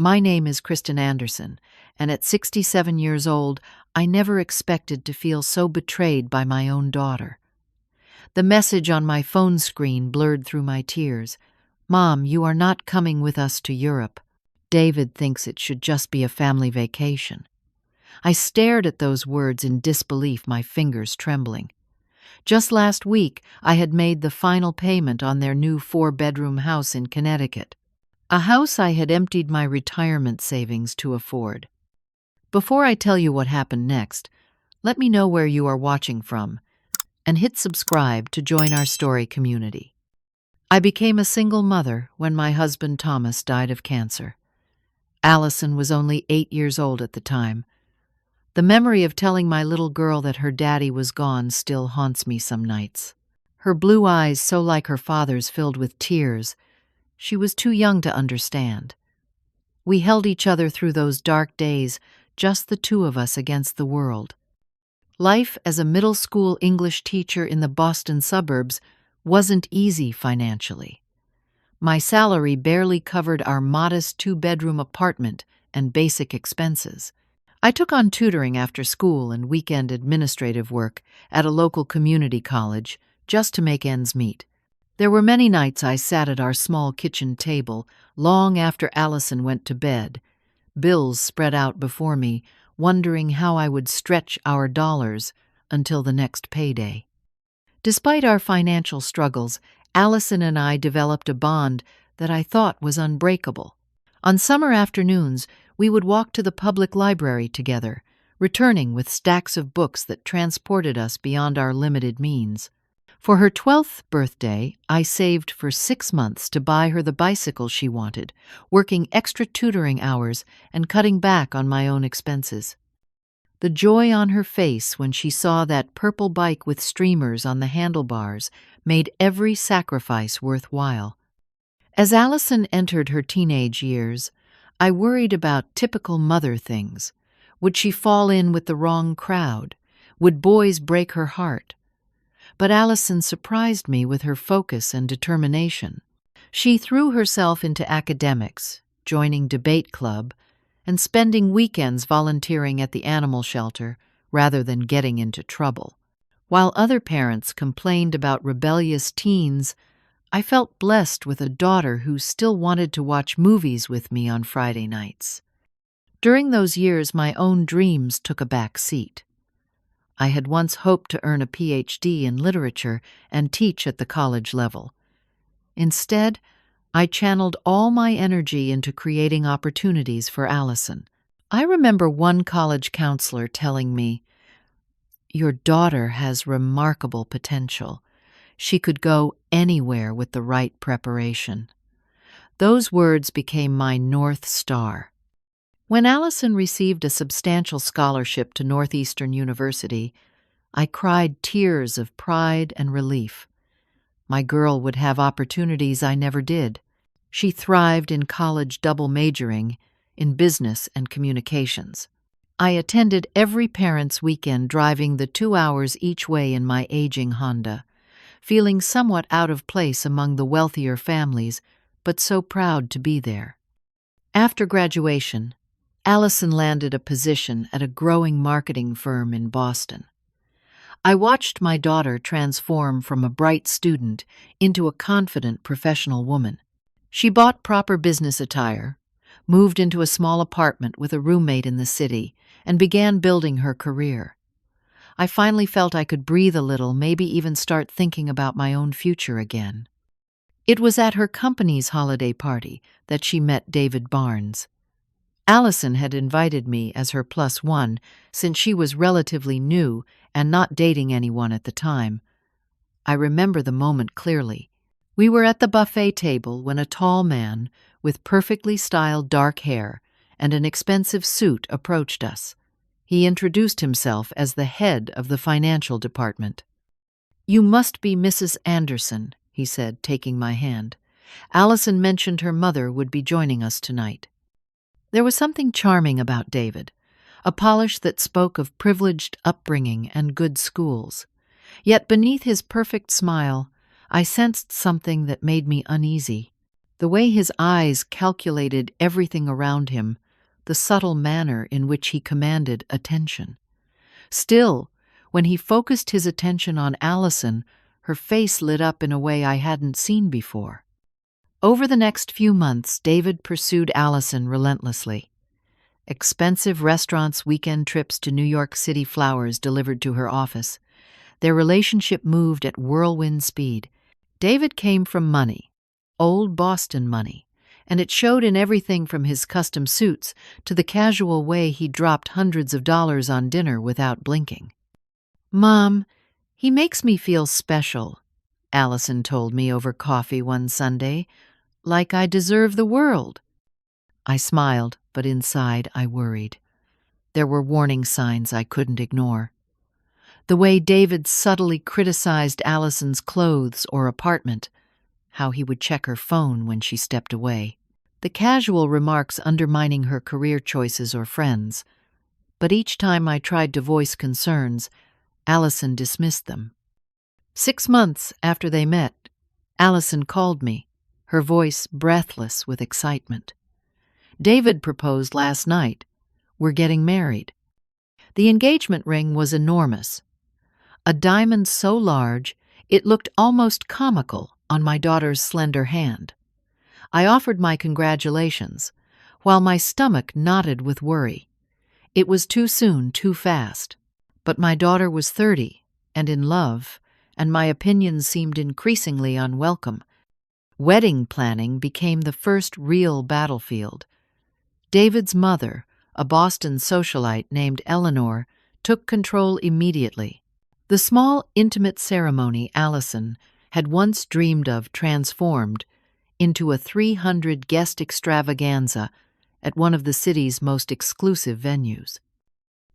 My name is Kristen Anderson, and at 67 years old, I never expected to feel so betrayed by my own daughter. The message on my phone screen blurred through my tears. Mom, you are not coming with us to Europe. David thinks it should just be a family vacation. I stared at those words in disbelief, my fingers trembling. Just last week, I had made the final payment on their new 4-bedroom house in Connecticut, a house I had emptied my retirement savings to afford. Before I tell you what happened next, let me know where you are watching from, and hit subscribe to join our story community. I became a single mother when my husband Thomas died of cancer. Allison was only 8 years old at the time. The memory of telling my little girl that her daddy was gone still haunts me some nights. Her blue eyes, so like her father's, filled with tears. She was too young to understand. We held each other through those dark days, just the two of us against the world. Life as a middle school English teacher in the Boston suburbs wasn't easy financially. My salary barely covered our modest 2-bedroom apartment and basic expenses. I took on tutoring after school and weekend administrative work at a local community college just to make ends meet. There were many nights I sat at our small kitchen table long after Allison went to bed, bills spread out before me, wondering how I would stretch our dollars until the next payday. Despite our financial struggles, Allison and I developed a bond that I thought was unbreakable. On summer afternoons, we would walk to the public library together, returning with stacks of books that transported us beyond our limited means. For her 12th birthday, I saved for 6 months to buy her the bicycle she wanted, working extra tutoring hours and cutting back on my own expenses. The joy on her face when she saw that purple bike with streamers on the handlebars made every sacrifice worthwhile. As Allison entered her teenage years, I worried about typical mother things. Would she fall in with the wrong crowd? Would boys break her heart? But Allison surprised me with her focus and determination. She threw herself into academics, joining debate club, and spending weekends volunteering at the animal shelter rather than getting into trouble. While other parents complained about rebellious teens, I felt blessed with a daughter who still wanted to watch movies with me on Friday nights. During those years, my own dreams took a back seat. I had once hoped to earn a PhD in literature and teach at the college level. Instead, I channeled all my energy into creating opportunities for Allison. I remember one college counselor telling me, "Your daughter has remarkable potential. She could go anywhere with the right preparation." Those words became my North Star. When Allison received a substantial scholarship to Northeastern University, I cried tears of pride and relief. My girl would have opportunities I never did. She thrived in college double majoring in business and communications. I attended every parents' weekend driving the 2 hours each way in my aging Honda, feeling somewhat out of place among the wealthier families, but so proud to be there. After graduation, Allison landed a position at a growing marketing firm in Boston. I watched my daughter transform from a bright student into a confident professional woman. She bought proper business attire, moved into a small apartment with a roommate in the city, and began building her career. I finally felt I could breathe a little, maybe even start thinking about my own future again. It was at her company's holiday party that she met David Barnes. Allison had invited me as her +1 since she was relatively new and not dating anyone at the time. I remember the moment clearly. We were at the buffet table when a tall man with perfectly styled dark hair and an expensive suit approached us. He introduced himself as the head of the financial department. "You must be Mrs. Anderson," he said, taking my hand. "Allison mentioned her mother would be joining us tonight." There was something charming about David, a polish that spoke of privileged upbringing and good schools. Yet beneath his perfect smile, I sensed something that made me uneasy. The way his eyes calculated everything around him, the subtle manner in which he commanded attention. Still, when he focused his attention on Allison, her face lit up in a way I hadn't seen before. Over the next few months, David pursued Allison relentlessly. Expensive restaurants, weekend trips to New York City, flowers delivered to her office. Their relationship moved at whirlwind speed. David came from money, old Boston money, and it showed in everything from his custom suits to the casual way he dropped hundreds of dollars on dinner without blinking. "Mom, he makes me feel special," Allison told me over coffee one Sunday, "like I deserve the world." I smiled, but inside I worried. There were warning signs I couldn't ignore. The way David subtly criticized Allison's clothes or apartment, how he would check her phone when she stepped away, the casual remarks undermining her career choices or friends. But each time I tried to voice concerns, Allison dismissed them. 6 months after they met, Allison called me, her voice breathless with excitement. "David proposed last night. We're getting married." The engagement ring was enormous. A diamond so large, it looked almost comical on my daughter's slender hand. I offered my congratulations, while my stomach knotted with worry. It was too soon, too fast. But my daughter was 30 and in love, and my opinions seemed increasingly unwelcome. Wedding planning became the first real battlefield. David's mother, a Boston socialite named Eleanor, took control immediately. The small, intimate ceremony Allison had once dreamed of transformed into a 300-guest extravaganza at one of the city's most exclusive venues.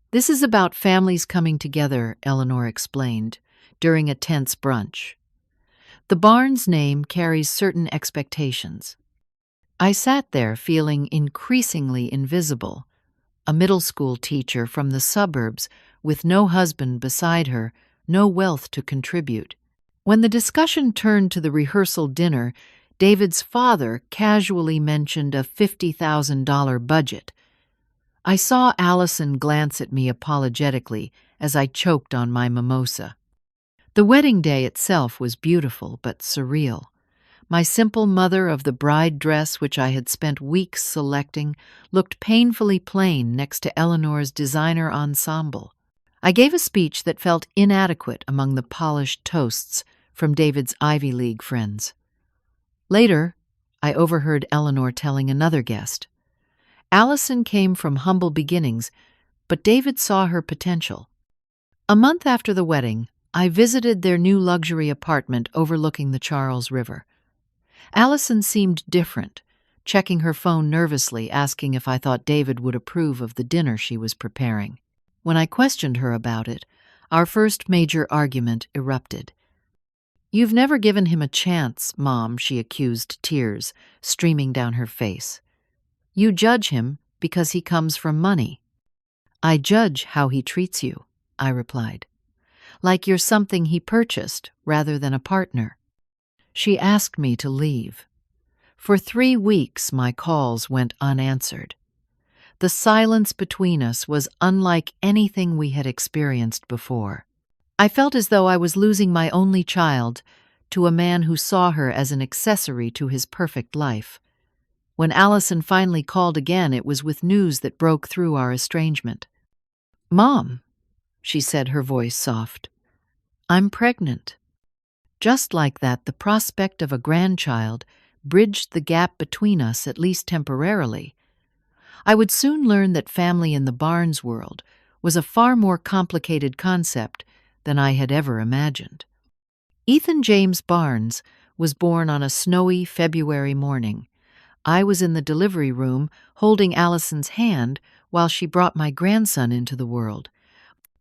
"This is about families coming together," Eleanor explained, during a tense brunch. "The barn's name carries certain expectations." I sat there feeling increasingly invisible, a middle school teacher from the suburbs with no husband beside her, no wealth to contribute. When the discussion turned to the rehearsal dinner, David's father casually mentioned a $50,000 budget. I saw Allison glance at me apologetically as I choked on my mimosa. The wedding day itself was beautiful but surreal. My simple mother of the bride dress, which I had spent weeks selecting, looked painfully plain next to Eleanor's designer ensemble. I gave a speech that felt inadequate among the polished toasts from David's Ivy League friends. Later, I overheard Eleanor telling another guest. Allison came from humble beginnings, but David saw her potential. A month after the wedding, I visited their new luxury apartment overlooking the Charles River. Allison seemed different, checking her phone nervously, asking if I thought David would approve of the dinner she was preparing. When I questioned her about it, our first major argument erupted. "You've never given him a chance, Mom," she accused, tears streaming down her face. "You judge him because he comes from money." "I judge how he treats you," I replied. "Like you're something he purchased rather than a partner." She asked me to leave. For 3 weeks, my calls went unanswered. The silence between us was unlike anything we had experienced before. I felt as though I was losing my only child to a man who saw her as an accessory to his perfect life. When Allison finally called again, it was with news that broke through our estrangement. "Mom," she said, her voice soft, "I'm pregnant." Just like that, the prospect of a grandchild bridged the gap between us, at least temporarily. I would soon learn that family in the Barnes world was a far more complicated concept than I had ever imagined. Ethan James Barnes was born on a snowy February morning. I was in the delivery room holding Allison's hand while she brought my grandson into the world.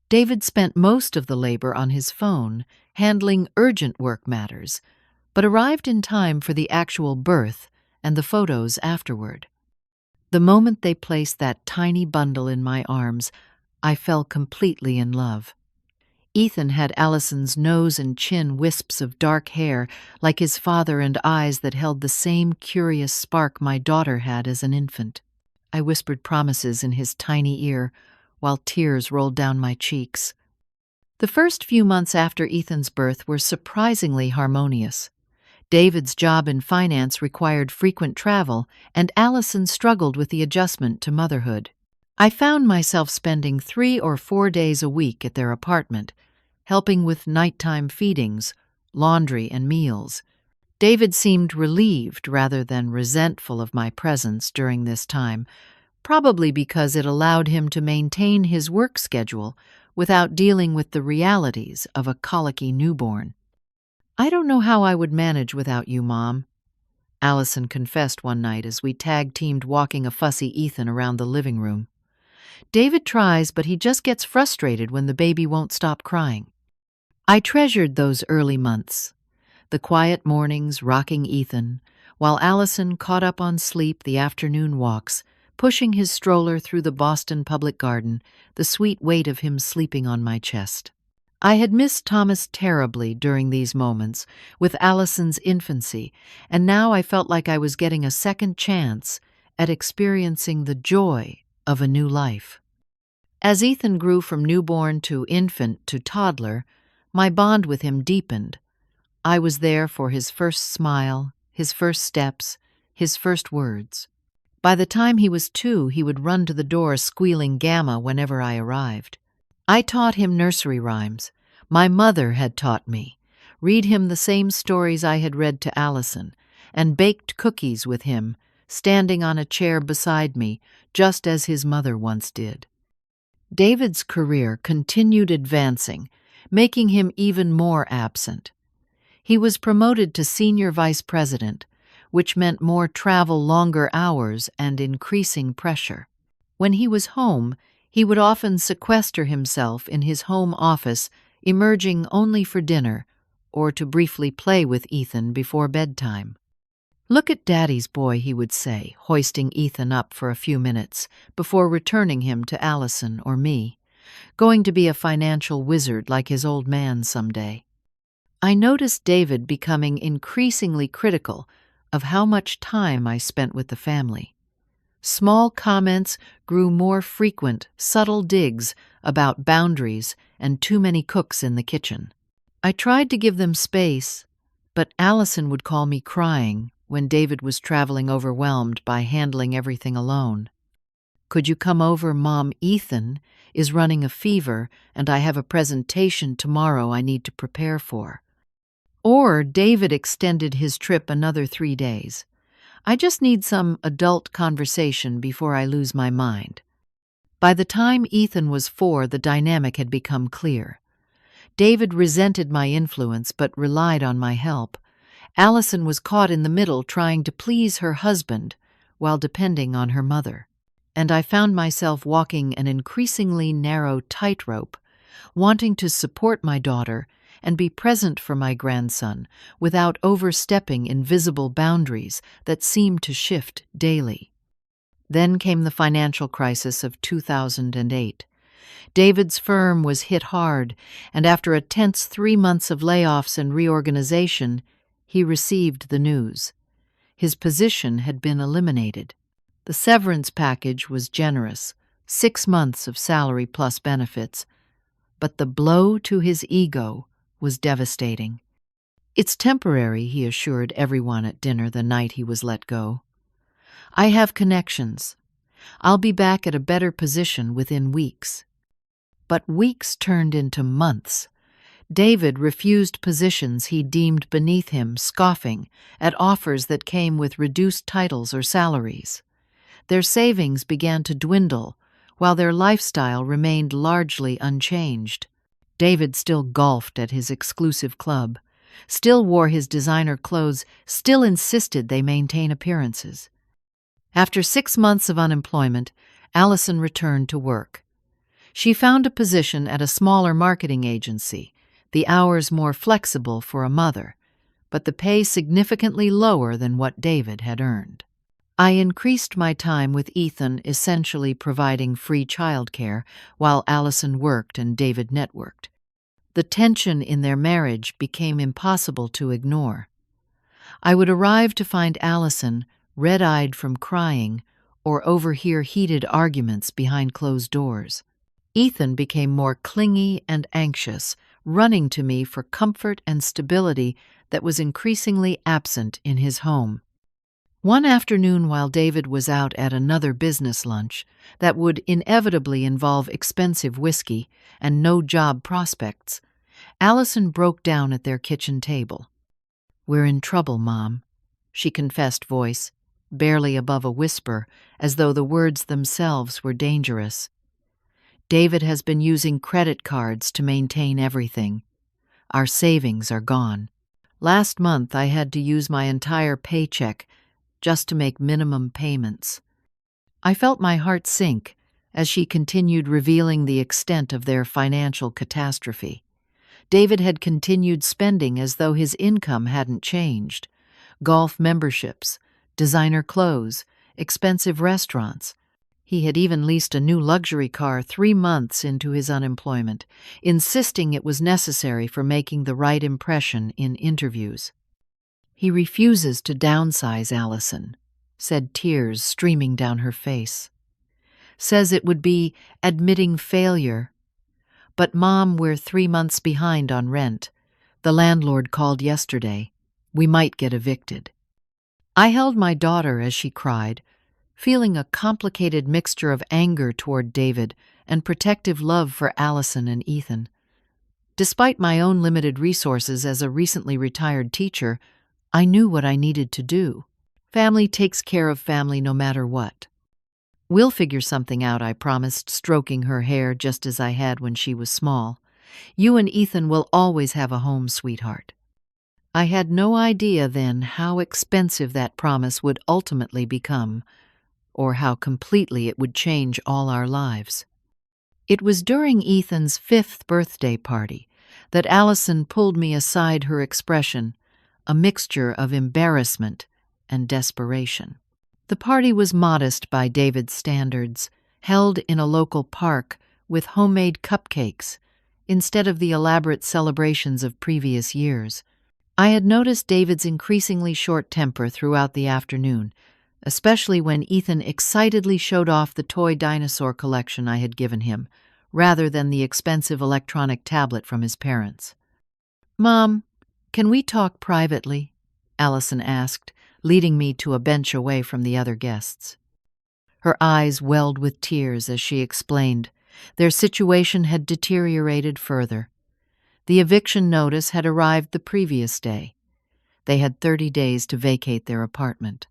David spent most of the labor on his phone, handling urgent work matters, but arrived in time for the actual birth and the photos afterward. The moment they placed that tiny bundle in my arms, I fell completely in love. Ethan had Allison's nose and chin wisps of dark hair like his father and eyes that held the same curious spark my daughter had as an infant. I whispered promises in his tiny ear while tears rolled down my cheeks. The first few months after Ethan's birth were surprisingly harmonious. David's job in finance required frequent travel, and Allison struggled with the adjustment to motherhood. I found myself spending 3 or 4 days a week at their apartment, helping with nighttime feedings, laundry, and meals. David seemed relieved rather than resentful of my presence during this time, probably because it allowed him to maintain his work schedule without dealing with the realities of a colicky newborn. "I don't know how I would manage without you, Mom," Allison confessed one night as we tag-teamed walking a fussy Ethan around the living room. "David tries, but he just gets frustrated when the baby won't stop crying." I treasured those early months, the quiet mornings rocking Ethan, while Allison caught up on sleep the afternoon walks, pushing his stroller through the Boston Public Garden, the sweet weight of him sleeping on my chest. I had missed Thomas terribly during these moments, with Allison's infancy, and now I felt like I was getting a second chance at experiencing the joy of a new life. As Ethan grew from newborn to infant to toddler, my bond with him deepened. I was there for his first smile, his first steps, his first words. By the time he was 2, he would run to the door squealing Gamma whenever I arrived. I taught him nursery rhymes. My mother had taught me, read him the same stories I had read to Allison, and baked cookies with him, standing on a chair beside me, just as his mother once did. David's career continued advancing, making him even more absent. He was promoted to senior vice president, which meant more travel, longer hours, and increasing pressure. When he was home, he would often sequester himself in his home office, emerging only for dinner or to briefly play with Ethan before bedtime. "Look at Daddy's boy," he would say, hoisting Ethan up for a few minutes before returning him to Allison or me, going to be a financial wizard like his old man someday. I noticed David becoming increasingly critical of how much time I spent with the family. Small comments grew more frequent, subtle digs about boundaries and too many cooks in the kitchen. I tried to give them space, but Allison would call me crying when David was traveling overwhelmed by handling everything alone. "Could you come over, Mom? Ethan is running a fever, and I have a presentation tomorrow I need to prepare for." Or David extended his trip another 3 days. "I just need some adult conversation before I lose my mind." By the time Ethan was 4, the dynamic had become clear. David resented my influence but relied on my help. Allison was caught in the middle trying to please her husband while depending on her mother. And I found myself walking an increasingly narrow tightrope, wanting to support my daughter and be present for my grandson without overstepping invisible boundaries that seemed to shift daily. Then came the financial crisis of 2008. David's firm was hit hard, and after a tense 3 months of layoffs and reorganization, he received the news. His position had been eliminated. The severance package was generous, 6 months of salary plus benefits, but the blow to his ego was devastating. "It's temporary," he assured everyone at dinner the night he was let go. "I have connections. I'll be back at a better position within weeks." But weeks turned into months. David refused positions he deemed beneath him, scoffing at offers that came with reduced titles or salaries. Their savings began to dwindle, while their lifestyle remained largely unchanged. David still golfed at his exclusive club, still wore his designer clothes, still insisted they maintain appearances. After 6 months of unemployment, Allison returned to work. She found a position at a smaller marketing agency, the hours more flexible for a mother, but the pay significantly lower than what David had earned. I increased my time with Ethan, essentially providing free childcare while Allison worked and David networked. The tension in their marriage became impossible to ignore. I would arrive to find Allison red-eyed from crying or overhear heated arguments behind closed doors. Ethan became more clingy and anxious, running to me for comfort and stability that was increasingly absent in his home. One afternoon, while David was out at another business lunch that would inevitably involve expensive whiskey and no job prospects, Allison broke down at their kitchen table. "We're in trouble, Mom," she confessed, voice barely above a whisper, as though the words themselves were dangerous. "David has been using credit cards to maintain everything. Our savings are gone. Last month I had to use my entire paycheck just to make minimum payments." I felt my heart sink as she continued revealing the extent of their financial catastrophe. David had continued spending as though his income hadn't changed. Golf memberships, designer clothes, expensive restaurants. He had even leased a new luxury car 3 months into his unemployment, insisting it was necessary for making the right impression in interviews. "He refuses to downsize, Allison," said, tears streaming down her face. "Says it would be admitting failure. But Mom, we're 3 months behind on rent. The landlord called yesterday. We might get evicted." I held my daughter as she cried, feeling a complicated mixture of anger toward David and protective love for Allison and Ethan. Despite my own limited resources as a recently retired teacher, I knew what I needed to do. Family takes care of family no matter what. "We'll figure something out," I promised, stroking her hair just as I had when she was small. "You and Ethan will always have a home, sweetheart." I had no idea then how expensive that promise would ultimately become, or how completely it would change all our lives. It was during Ethan's 5th birthday party that Allison pulled me aside, her expression a mixture of embarrassment and desperation. The party was modest by David's standards, held in a local park with homemade cupcakes instead of the elaborate celebrations of previous years. I had noticed David's increasingly short temper throughout the afternoon, especially when Ethan excitedly showed off the toy dinosaur collection I had given him, rather than the expensive electronic tablet from his parents. "Mom, can we talk privately?" Allison asked, leading me to a bench away from the other guests. Her eyes welled with tears as she explained their situation had deteriorated further. The eviction notice had arrived the previous day. They had 30 days to vacate their apartment.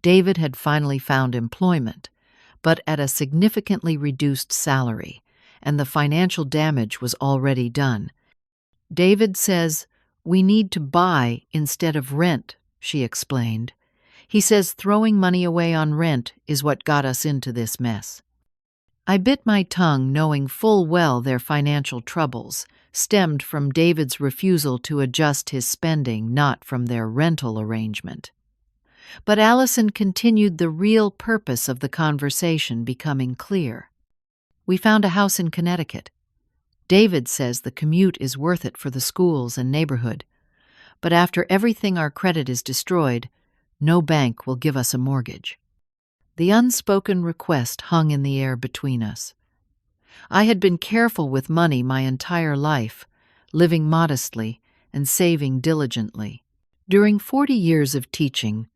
David had finally found employment, but at a significantly reduced salary, and the financial damage was already done. "David says we need to buy instead of rent," she explained. "He says throwing money away on rent is what got us into this mess." I bit my tongue, knowing full well their financial troubles stemmed from David's refusal to adjust his spending, not from their rental arrangement. But Allison continued, the real purpose of the conversation becoming clear. "We found a house in Connecticut. David says the commute is worth it for the schools and neighborhood. But after everything, our credit is destroyed. No bank will give us a mortgage." The unspoken request hung in the air between us. I had been careful with money my entire life, living modestly and saving diligently. During 40 years of teaching,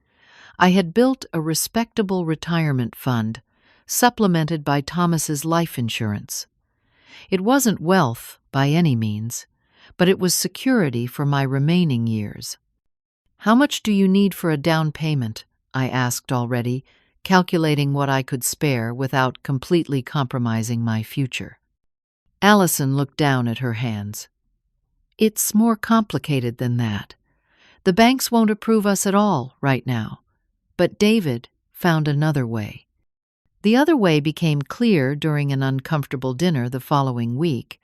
I had built a respectable retirement fund, supplemented by Thomas's life insurance. It wasn't wealth by any means, but it was security for my remaining years. "How much do you need for a down payment?" I asked already, calculating what I could spare without completely compromising my future. Allison looked down at her hands. "It's more complicated than that. The banks won't approve us at all right now. But David found another way." The other way became clear during an uncomfortable dinner the following week.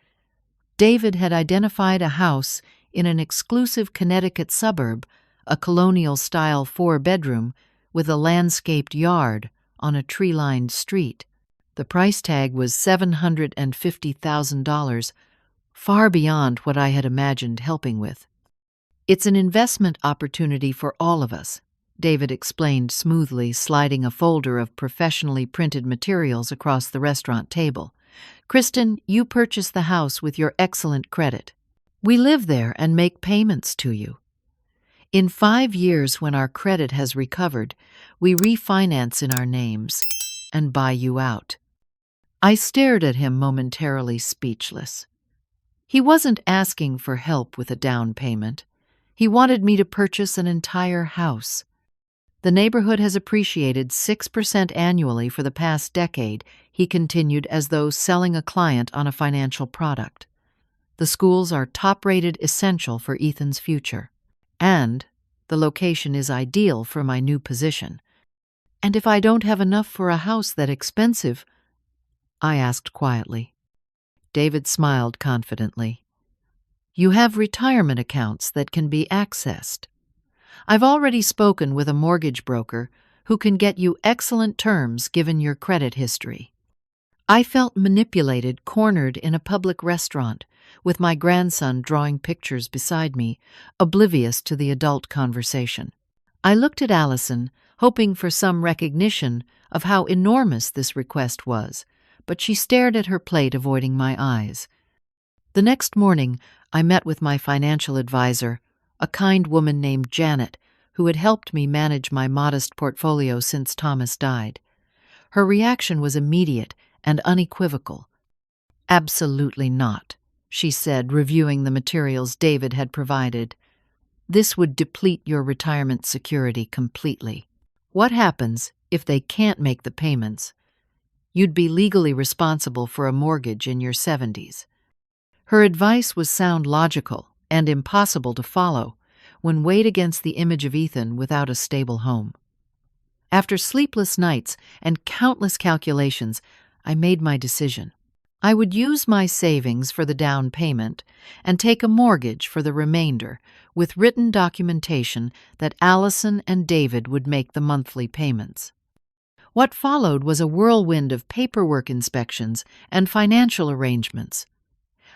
David had identified a house in an exclusive Connecticut suburb, a colonial-style 4-bedroom with a landscaped yard on a tree-lined street. The price tag was $750,000 far beyond what I had imagined helping with. "It's an investment opportunity for all of us," David explained smoothly, sliding a folder of professionally printed materials across the restaurant table. "Kristen, you purchased the house with your excellent credit. We live there and make payments to you. In 5 years, when our credit has recovered, we refinance in our names and buy you out." I stared at him momentarily speechless. He wasn't asking for help with a down payment. He wanted me to purchase an entire house. "The neighborhood has appreciated 6% annually for the past decade," he continued as though selling a client on a financial product. "The schools are top-rated essential for Ethan's future. And the location is ideal for my new position. And if I don't have enough for a house that expensive?" I asked quietly. David smiled confidently. "You have retirement accounts that can be accessed. I've already spoken with a mortgage broker who can get you excellent terms given your credit history." I felt manipulated, cornered in a public restaurant, with my grandson drawing pictures beside me, oblivious to the adult conversation. I looked at Allison, hoping for some recognition of how enormous this request was, but she stared at her plate, avoiding my eyes. The next morning, I met with my financial advisor, a kind woman named Janet, who had helped me manage my modest portfolio since Thomas died. Her reaction was immediate and unequivocal. "Absolutely not," she said, reviewing the materials David had provided. "This would deplete your retirement security completely. What happens if they can't make the payments? You'd be legally responsible for a mortgage in your 70s. Her advice was sound, logical, and impossible to follow when weighed against the image of Ethan without a stable home. After sleepless nights and countless calculations, I made my decision. I would use my savings for the down payment and take a mortgage for the remainder, with written documentation that Allison and David would make the monthly payments. What followed was a whirlwind of paperwork inspections and financial arrangements.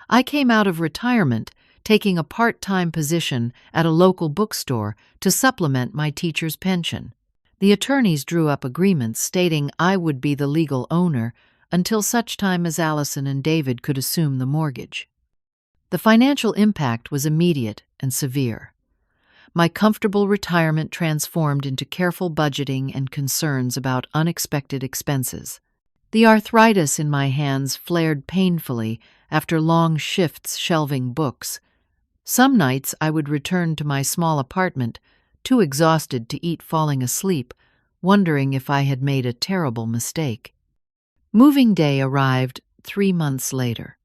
I came out of retirement taking a part-time position at a local bookstore to supplement my teacher's pension. The attorneys drew up agreements stating I would be the legal owner until such time as Allison and David could assume the mortgage. The financial impact was immediate and severe. My comfortable retirement transformed into careful budgeting and concerns about unexpected expenses. The arthritis in my hands flared painfully after long shifts shelving books. Some nights I would return to my small apartment, too exhausted to eat, falling asleep, wondering if I had made a terrible mistake. Moving day arrived 3 months later.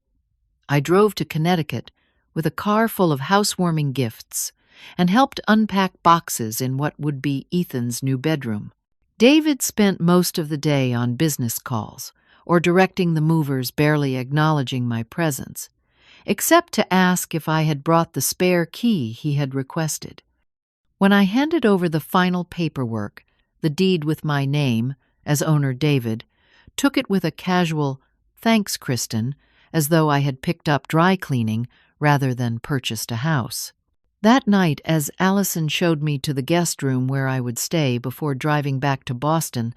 I drove to Connecticut with a car full of housewarming gifts and helped unpack boxes in what would be Ethan's new bedroom. David spent most of the day on business calls or directing the movers, barely acknowledging my presence, except to ask if I had brought the spare key he had requested. When I handed over the final paperwork, the deed with my name, as owner David, took it with a casual, "Thanks, Kristen," as though I had picked up dry cleaning rather than purchased a house. That night, as Allison showed me to the guest room where I would stay before driving back to Boston,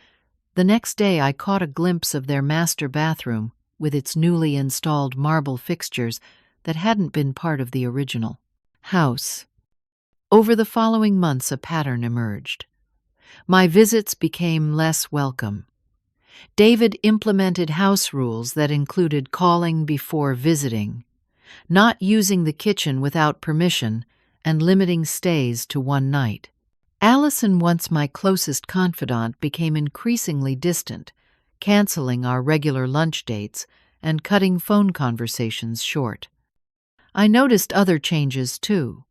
the next day I caught a glimpse of their master bathroom with its newly installed marble fixtures that hadn't been part of the original house. Over the following months, a pattern emerged. My visits became less welcome. David implemented house rules that included calling before visiting, not using the kitchen without permission, and limiting stays to one night. Allison, once my closest confidant, became increasingly distant, canceling our regular lunch dates and cutting phone conversations short. I noticed other changes, too.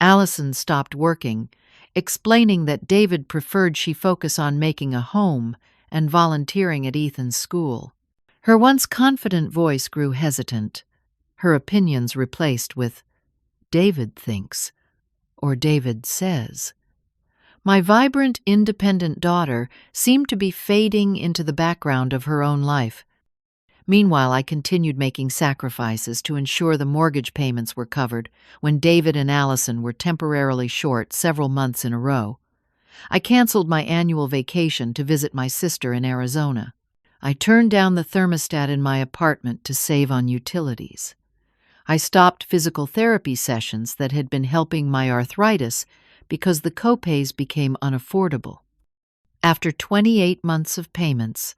Allison stopped working, explaining that David preferred she focus on making a home and volunteering at Ethan's school. Her once confident voice grew hesitant, her opinions replaced with, "David thinks," or "David says." My vibrant, independent daughter seemed to be fading into the background of her own life. Meanwhile, I continued making sacrifices to ensure the mortgage payments were covered when David and Allison were temporarily short several months in a row. I canceled my annual vacation to visit my sister in Arizona. I turned down the thermostat in my apartment to save on utilities. I stopped physical therapy sessions that had been helping my arthritis because the copays became unaffordable. After 28 months of payments,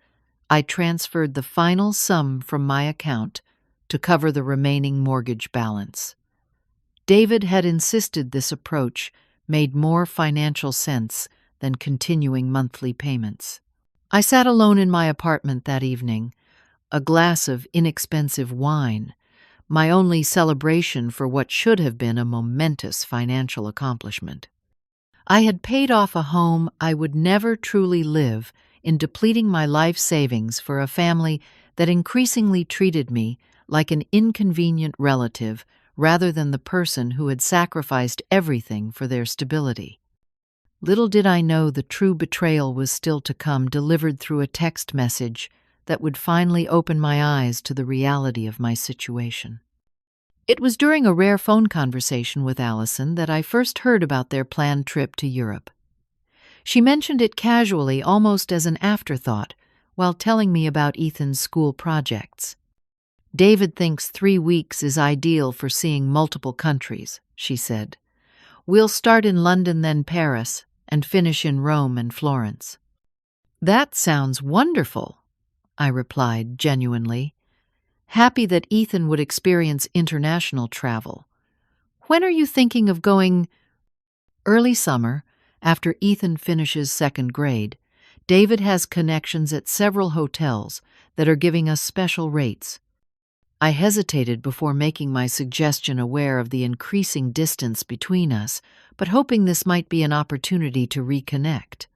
I transferred the final sum from my account to cover the remaining mortgage balance. David had insisted this approach made more financial sense than continuing monthly payments. I sat alone in my apartment that evening, a glass of inexpensive wine, my only celebration for what should have been a momentous financial accomplishment. I had paid off a home I would never truly live in depleting my life savings for a family that increasingly treated me like an inconvenient relative rather than the person who had sacrificed everything for their stability. Little did I know the true betrayal was still to come, delivered through a text message that would finally open my eyes to the reality of my situation. It was during a rare phone conversation with Allison that I first heard about their planned trip to Europe. She mentioned it casually, almost as an afterthought, while telling me about Ethan's school projects. "David thinks 3 weeks is ideal for seeing multiple countries," she said. "We'll start in London, then Paris, and finish in Rome and Florence." "That sounds wonderful," I replied genuinely, happy that Ethan would experience international travel. "When are you thinking of going?" "Early summer, after Ethan finishes 2nd grade. David has connections at several hotels that are giving us special rates." I hesitated before making my suggestion, aware of the increasing distance between us, but hoping this might be an opportunity to reconnect.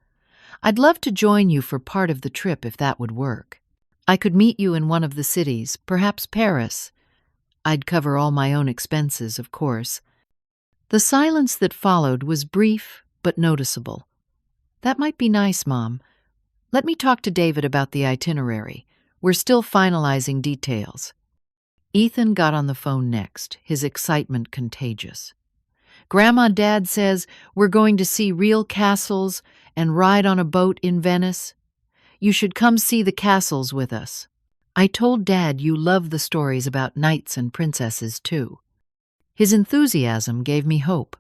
"I'd love to join you for part of the trip if that would work. I could meet you in one of the cities, perhaps Paris. I'd cover all my own expenses, of course." The silence that followed was brief but noticeable. "That might be nice, Mom. Let me talk to David about the itinerary. We're still finalizing details." Ethan got on the phone next, his excitement contagious. "Grandma, Dad says we're going to see real castles and ride on a boat in Venice. You should come see the castles with us. I told Dad you love the stories about knights and princesses, too." His enthusiasm gave me hope.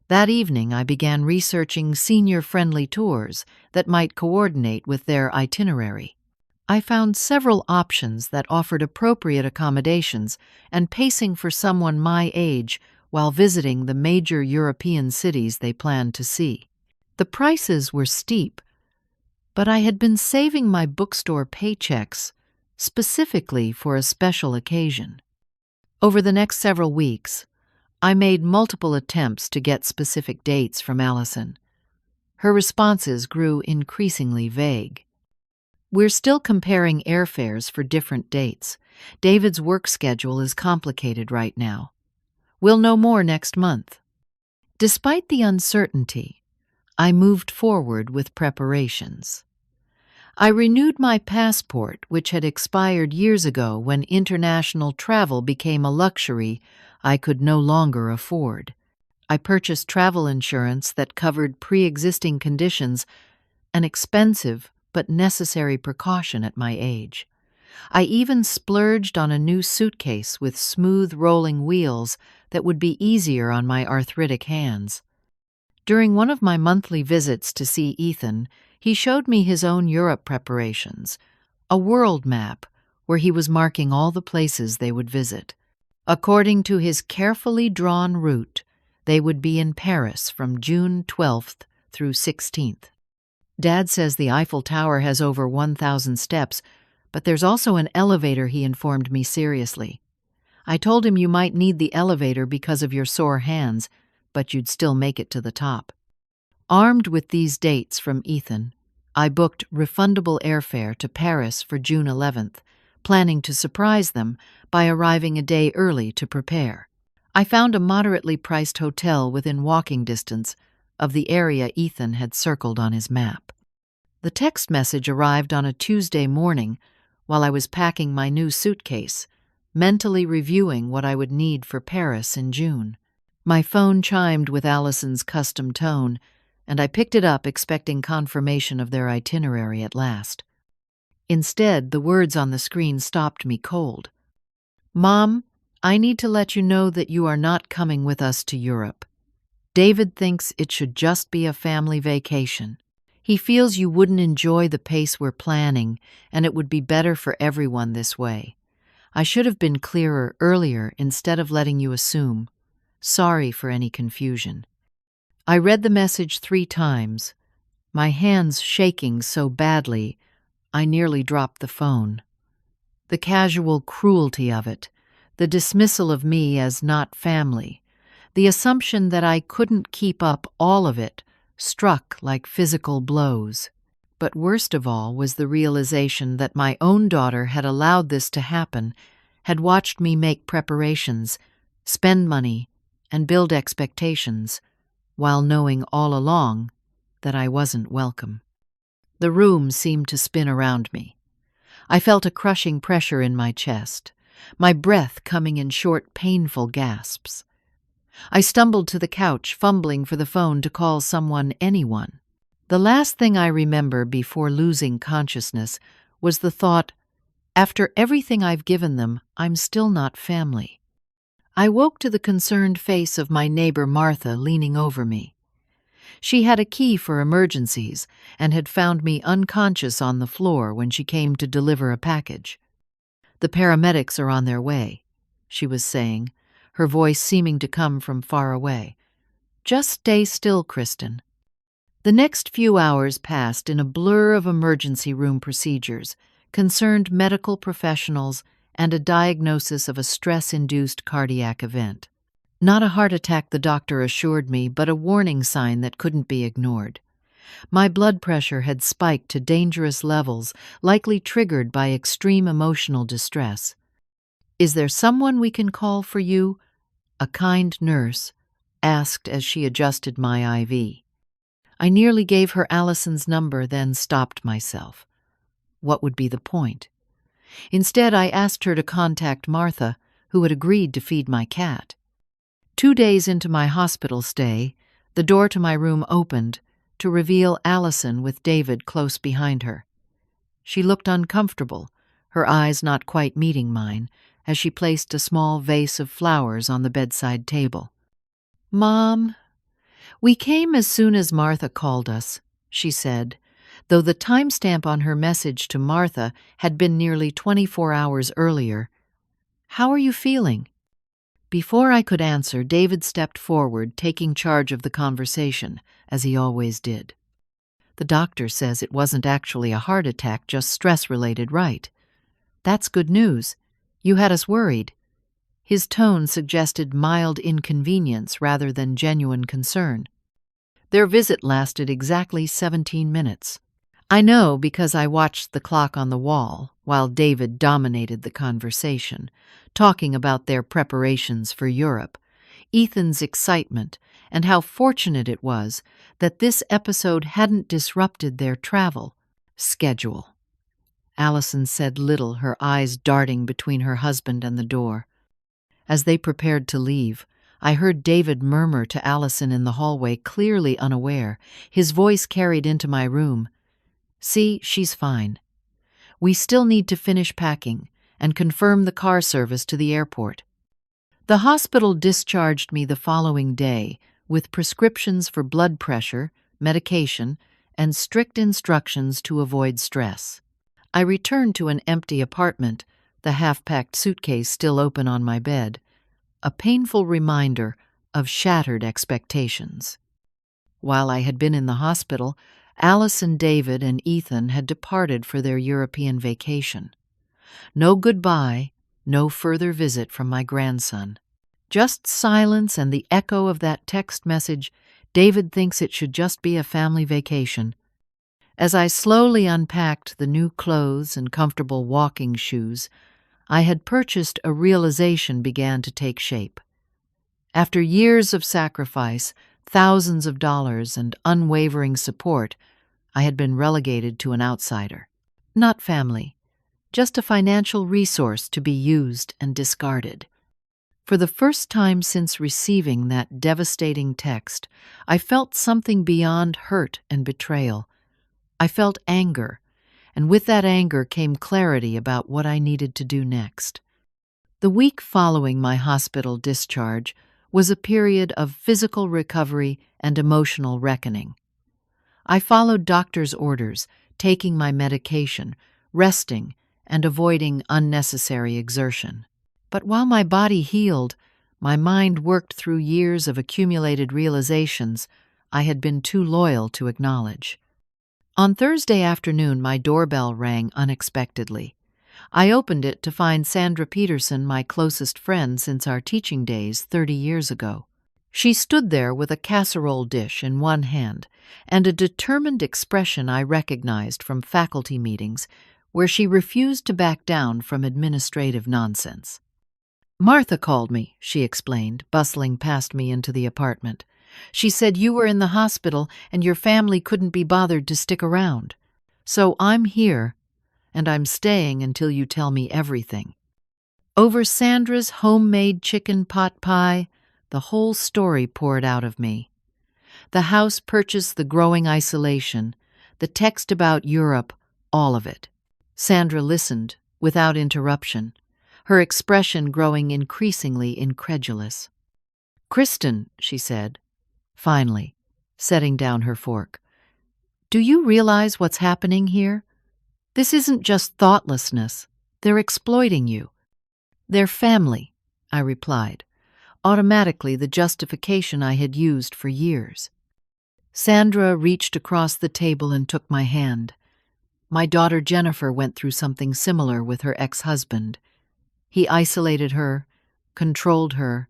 That evening, I began researching senior-friendly tours that might coordinate with their itinerary. I found several options that offered appropriate accommodations and pacing for someone my age while visiting the major European cities they planned to see. The prices were steep, but I had been saving my bookstore paychecks specifically for a special occasion. Over the next several weeks, I made multiple attempts to get specific dates from Allison. Her responses grew increasingly vague. "We're still comparing airfares for different dates. David's work schedule is complicated right now. We'll know more next month." Despite the uncertainty, I moved forward with preparations. I renewed my passport, which had expired years ago when international travel became a luxury I could no longer afford. I purchased travel insurance that covered pre-existing conditions, an expensive but necessary precaution at my age. I even splurged on a new suitcase with smooth rolling wheels that would be easier on my arthritic hands. During one of my monthly visits to see Ethan, he showed me his own Europe preparations, a world map where he was marking all the places they would visit. According to his carefully drawn route, they would be in Paris from June 12th through 16th. "Dad says the Eiffel Tower has over 1,000 steps, but there's also an elevator," he informed me seriously. "I told him you might need the elevator because of your sore hands, but you'd still make it to the top." Armed with these dates from Ethan, I booked refundable airfare to Paris for June 11th, planning to surprise them by arriving a day early to prepare. I found a moderately priced hotel within walking distance of the area Ethan had circled on his map. The text message arrived on a Tuesday morning while I was packing my new suitcase, mentally reviewing what I would need for Paris in June. My phone chimed with Allison's custom tone, and I picked it up expecting confirmation of their itinerary at last. Instead, the words on the screen stopped me cold. "Mom, I need to let you know that you are not coming with us to Europe. David thinks it should just be a family vacation. He feels you wouldn't enjoy the pace we're planning, and it would be better for everyone this way. I should have been clearer earlier instead of letting you assume. Sorry for any confusion." I read the message 3 times, my hands shaking so badly I nearly dropped the phone. The casual cruelty of it, the dismissal of me as not family, the assumption that I couldn't keep up all of it struck like physical blows. But worst of all was the realization that my own daughter had allowed this to happen, had watched me make preparations, spend money, and build expectations, while knowing all along that I wasn't welcome. The room seemed to spin around me. I felt a crushing pressure in my chest, my breath coming in short, painful gasps. I stumbled to the couch, fumbling for the phone to call someone, anyone. The last thing I remember before losing consciousness was the thought, after everything I've given them, I'm still not family. I woke to the concerned face of my neighbor Martha leaning over me. She had a key for emergencies and had found me unconscious on the floor when she came to deliver a package. "The paramedics are on their way," she was saying, her voice seeming to come from far away. "Just stay still, Kristen." The next few hours passed in a blur of emergency room procedures, concerned medical professionals, and a diagnosis of a stress-induced cardiac event. Not a heart attack, the doctor assured me, but a warning sign that couldn't be ignored. My blood pressure had spiked to dangerous levels, likely triggered by extreme emotional distress. "Is there someone we can call for you?" a kind nurse asked as she adjusted my IV. I nearly gave her Allison's number, then stopped myself. What would be the point? Instead, I asked her to contact Martha, who had agreed to feed my cat. 2 days into my hospital stay, the door to my room opened to reveal Allison with David close behind her. She looked uncomfortable, her eyes not quite meeting mine, as she placed a small vase of flowers on the bedside table. "Mom, we came as soon as Martha called us," she said, though the timestamp on her message to Martha had been nearly 24 hours earlier. "How are you feeling?" Before I could answer, David stepped forward, taking charge of the conversation, as he always did. "The doctor says it wasn't actually a heart attack, just stress-related, right? That's good news. You had us worried." His tone suggested mild inconvenience rather than genuine concern. Their visit lasted exactly 17 minutes. I know because I watched the clock on the wall while David dominated the conversation, talking about their preparations for Europe, Ethan's excitement, and how fortunate it was that this episode hadn't disrupted their travel schedule. Allison said little, her eyes darting between her husband and the door. As they prepared to leave, I heard David murmur to Allison in the hallway, clearly unaware, his voice carried into my room. "See, she's fine. We still need to finish packing and confirm the car service to the airport." The hospital discharged me the following day with prescriptions for blood pressure, medication, and strict instructions to avoid stress. I returned to an empty apartment, the half-packed suitcase still open on my bed, a painful reminder of shattered expectations. While I had been in the hospital, Allison, David, and Ethan had departed for their European vacation. No goodbye, no further visit from my grandson. Just silence and the echo of that text message, "David thinks it should just be a family vacation." As I slowly unpacked the new clothes and comfortable walking shoes I had purchased, a realization began to take shape. After years of sacrifice, thousands of dollars, and unwavering support, I had been relegated to an outsider. Not family, just a financial resource to be used and discarded. For the first time since receiving that devastating text, I felt something beyond hurt and betrayal. I felt anger, and with that anger came clarity about what I needed to do next. The week following my hospital discharge was a period of physical recovery and emotional reckoning. I followed doctor's orders, taking my medication, resting, and avoiding unnecessary exertion. But while my body healed, my mind worked through years of accumulated realizations I had been too loyal to acknowledge. On Thursday afternoon, my doorbell rang unexpectedly. I opened it to find Sandra Peterson, my closest friend since our teaching days 30 years ago. She stood there with a casserole dish in one hand and a determined expression I recognized from faculty meetings where she refused to back down from administrative nonsense. "Martha called me," she explained, bustling past me into the apartment. "She said you were in the hospital and your family couldn't be bothered to stick around. So I'm here, and I'm staying until you tell me everything." Over Sandra's homemade chicken pot pie, the whole story poured out of me. The house purchase, the growing isolation, the text about Europe, all of it. Sandra listened, without interruption, her expression growing increasingly incredulous. "Kristen," she said, finally, setting down her fork, "do you realize what's happening here? This isn't just thoughtlessness. They're exploiting you." "They're family," I replied, automatically the justification I had used for years. Sandra reached across the table and took my hand. My daughter Jennifer went through something similar with her ex-husband. He isolated her, controlled her,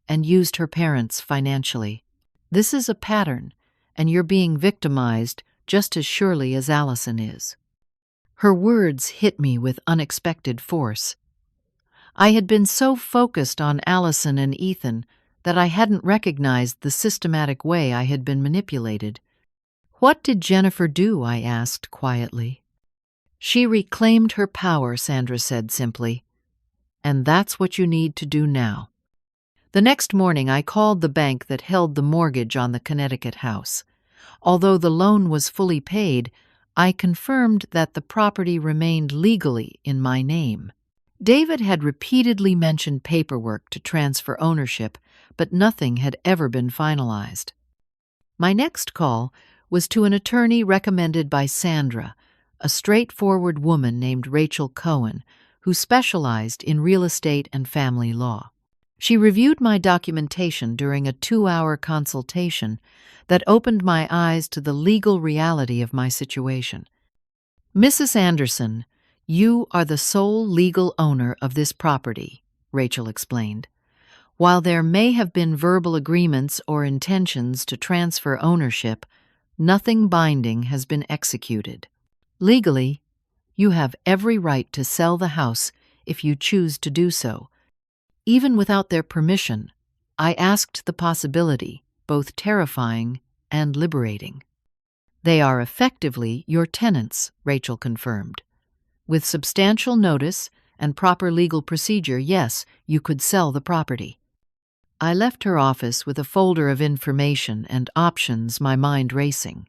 and used her parents financially. This is a pattern, and you're being victimized just as surely as Allison is. Her words hit me with unexpected force. I had been so focused on Allison and Ethan that I hadn't recognized the systematic way I had been manipulated. "What did Jennifer do?" I asked quietly. "She reclaimed her power," Sandra said simply. "And that's what you need to do now." The next morning I called the bank that held the mortgage on the Connecticut house. Although the loan was fully paid, I confirmed that the property remained legally in my name. David had repeatedly mentioned paperwork to transfer ownership, but nothing had ever been finalized. My next call was to an attorney recommended by Sandra, a straightforward woman named Rachel Cohen, who specialized in real estate and family law. She reviewed my documentation during a 2-hour consultation that opened my eyes to the legal reality of my situation. "Mrs. Anderson, you are the sole legal owner of this property," Rachel explained. "While there may have been verbal agreements or intentions to transfer ownership, nothing binding has been executed. Legally, you have every right to sell the house if you choose to do so. Even without their permission, I asked the possibility, both terrifying and liberating." "They are effectively your tenants," Rachel confirmed. "With substantial notice and proper legal procedure, yes, you could sell the property." I left her office with a folder of information and options, my mind racing.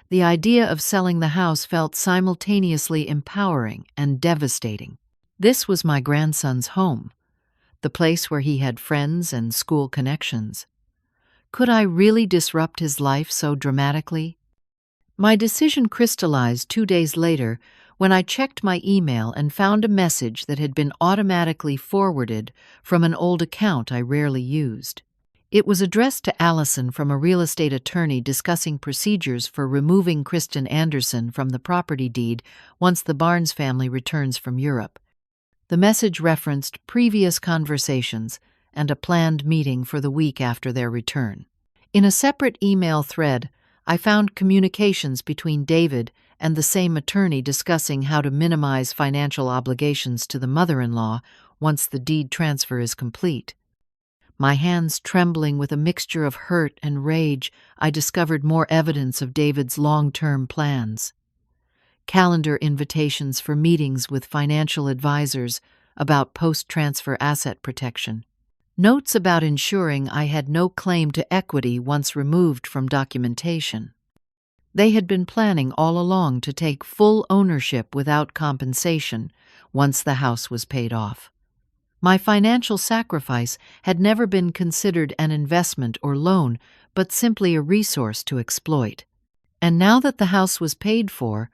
The idea of selling the house felt simultaneously empowering and devastating. This was my grandson's home, the place where he had friends and school connections. Could I really disrupt his life so dramatically? My decision crystallized 2 days later when I checked my email and found a message that had been automatically forwarded from an old account I rarely used. It was addressed to Allison from a real estate attorney discussing procedures for removing Kristen Anderson from the property deed once the Barnes family returns from Europe. The message referenced previous conversations and a planned meeting for the week after their return. In a separate email thread, I found communications between David and the same attorney discussing how to minimize financial obligations to the mother-in-law once the deed transfer is complete. My hands trembling with a mixture of hurt and rage, I discovered more evidence of David's long-term plans. calendar invitations for meetings with financial advisors about post-transfer asset protection, notes about ensuring I had no claim to equity once removed from documentation. They had been planning all along to take full ownership without compensation once the house was paid off. My financial sacrifice had never been considered an investment or loan, but simply a resource to exploit. And now that the house was paid for,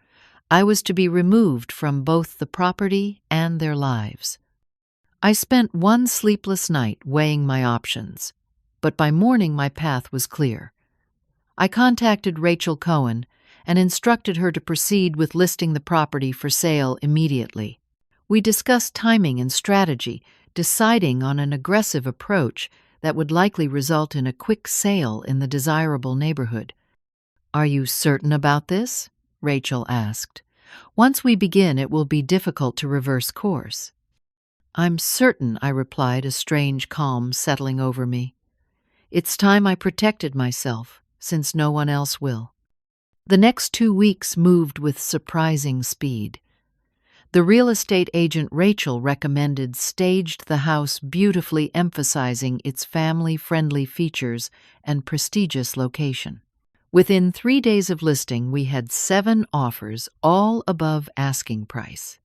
I was to be removed from both the property and their lives. I spent one sleepless night weighing my options, but by morning my path was clear. I contacted Rachel Cohen and instructed her to proceed with listing the property for sale immediately. We discussed timing and strategy, deciding on an aggressive approach that would likely result in a quick sale in the desirable neighborhood. "Are you certain about this?" Rachel asked. "Once we begin, it will be difficult to reverse course." "I'm certain," I replied, a strange calm settling over me. "It's time I protected myself, since no one else will." The next 2 weeks moved with surprising speed. The real estate agent Rachel recommended staged the house beautifully, emphasizing its family-friendly features and prestigious location. Within 3 days of listing, we had 7 offers, all above asking price.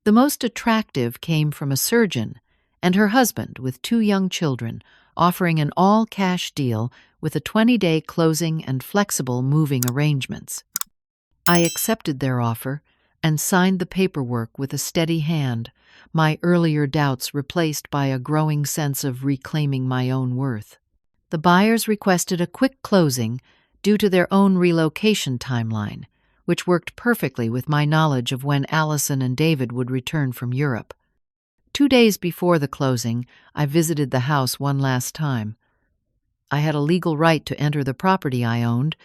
The most attractive came from a surgeon and her husband with 2 young children, offering an all-cash deal with a 20-day closing and flexible moving arrangements. I accepted their offer and signed the paperwork with a steady hand, my earlier doubts replaced by a growing sense of reclaiming my own worth. The buyers requested a quick closing due to their own relocation timeline, which worked perfectly with my knowledge of when Allison and David would return from Europe. 2 days before the closing, I visited the house one last time. I had a legal right to enter the property I owned,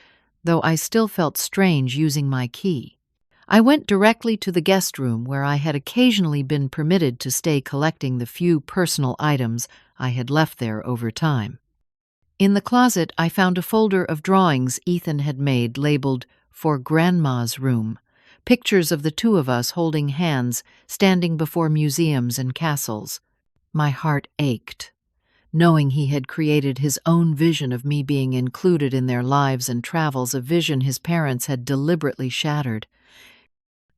though I still felt strange using my key. I went directly to the guest room where I had occasionally been permitted to stay, collecting the few personal items I had left there over time. In the closet, I found a folder of drawings Ethan had made labeled "For Grandma's Room," pictures of the 2 of us holding hands, standing before museums and castles. My heart ached, knowing he had created his own vision of me being included in their lives and travels, a vision his parents had deliberately shattered.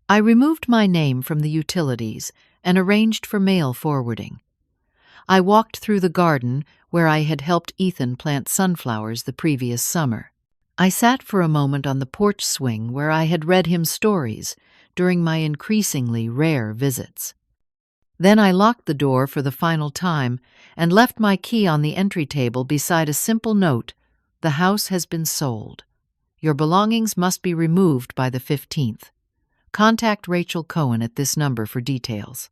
I removed my name from the utilities and arranged for mail forwarding. I walked through the garden where I had helped Ethan plant sunflowers the previous summer. I sat for a moment on the porch swing where I had read him stories during my increasingly rare visits. Then I locked the door for the final time and left my key on the entry table beside a simple note: "The house has been sold. Your belongings must be removed by the 15th. Contact Rachel Cohen at this number for details."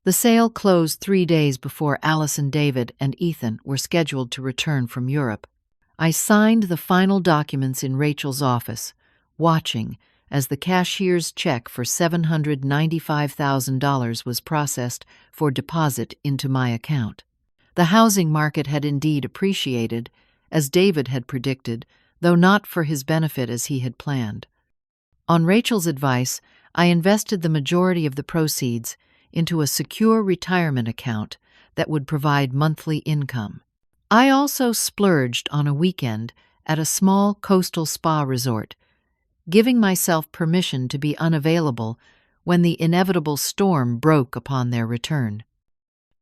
The sale closed 3 days before Allison, David, and Ethan were scheduled to return from Europe. I signed the final documents in Rachel's office, watching as the cashier's check for $795,000 was processed for deposit into my account. The housing market had indeed appreciated, as David had predicted, though not for his benefit as he had planned. On Rachel's advice, I invested the majority of the proceeds into a secure retirement account that would provide monthly income. I also splurged on a weekend at a small coastal spa resort, giving myself permission to be unavailable when the inevitable storm broke upon their return.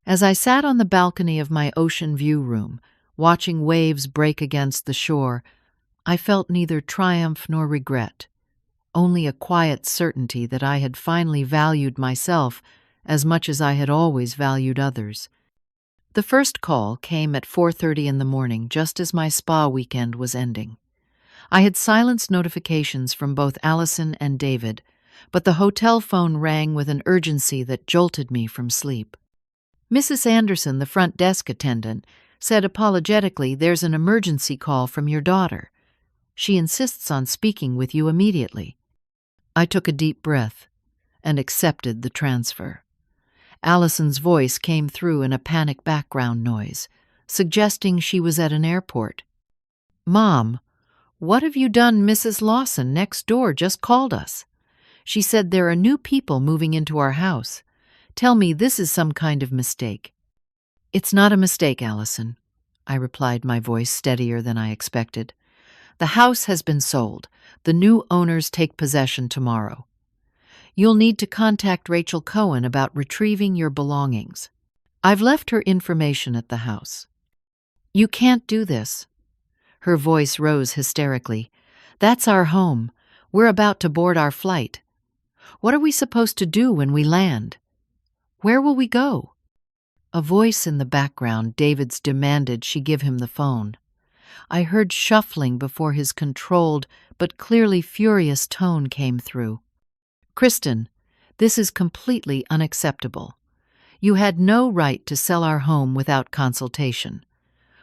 As I sat on the balcony of my ocean view room, watching waves break against the shore, I felt neither triumph nor regret, only a quiet certainty that I had finally valued myself as much as I had always valued others. The first call came at 4:30 in the morning, just as my spa weekend was ending. I had silenced notifications from both Allison and David, but the hotel phone rang with an urgency that jolted me from sleep. Mrs. Anderson, the front desk attendant, said apologetically, "There's an emergency call from your daughter. She insists on speaking with you immediately." I took a deep breath and accepted the transfer. Allison's voice came through in a panic background noise, suggesting she was at an airport. "Mom, what have you done? Mrs. Lawson next door just called us. She said there are new people moving into our house. Tell me this is some kind of mistake." "It's not a mistake, Allison," I replied, my voice steadier than I expected. "The house has been sold. The new owners take possession tomorrow. You'll need to contact Rachel Cohen about retrieving your belongings. I've left her information at the house." "You can't do this." Her voice rose hysterically. "That's our home. We're about to board our flight. What are we supposed to do when we land? Where will we go?" A voice in the background, David's, demanded she give him the phone. I heard shuffling before his controlled but clearly furious tone came through. "Kristen, this is completely unacceptable. You had no right to sell our home without consultation.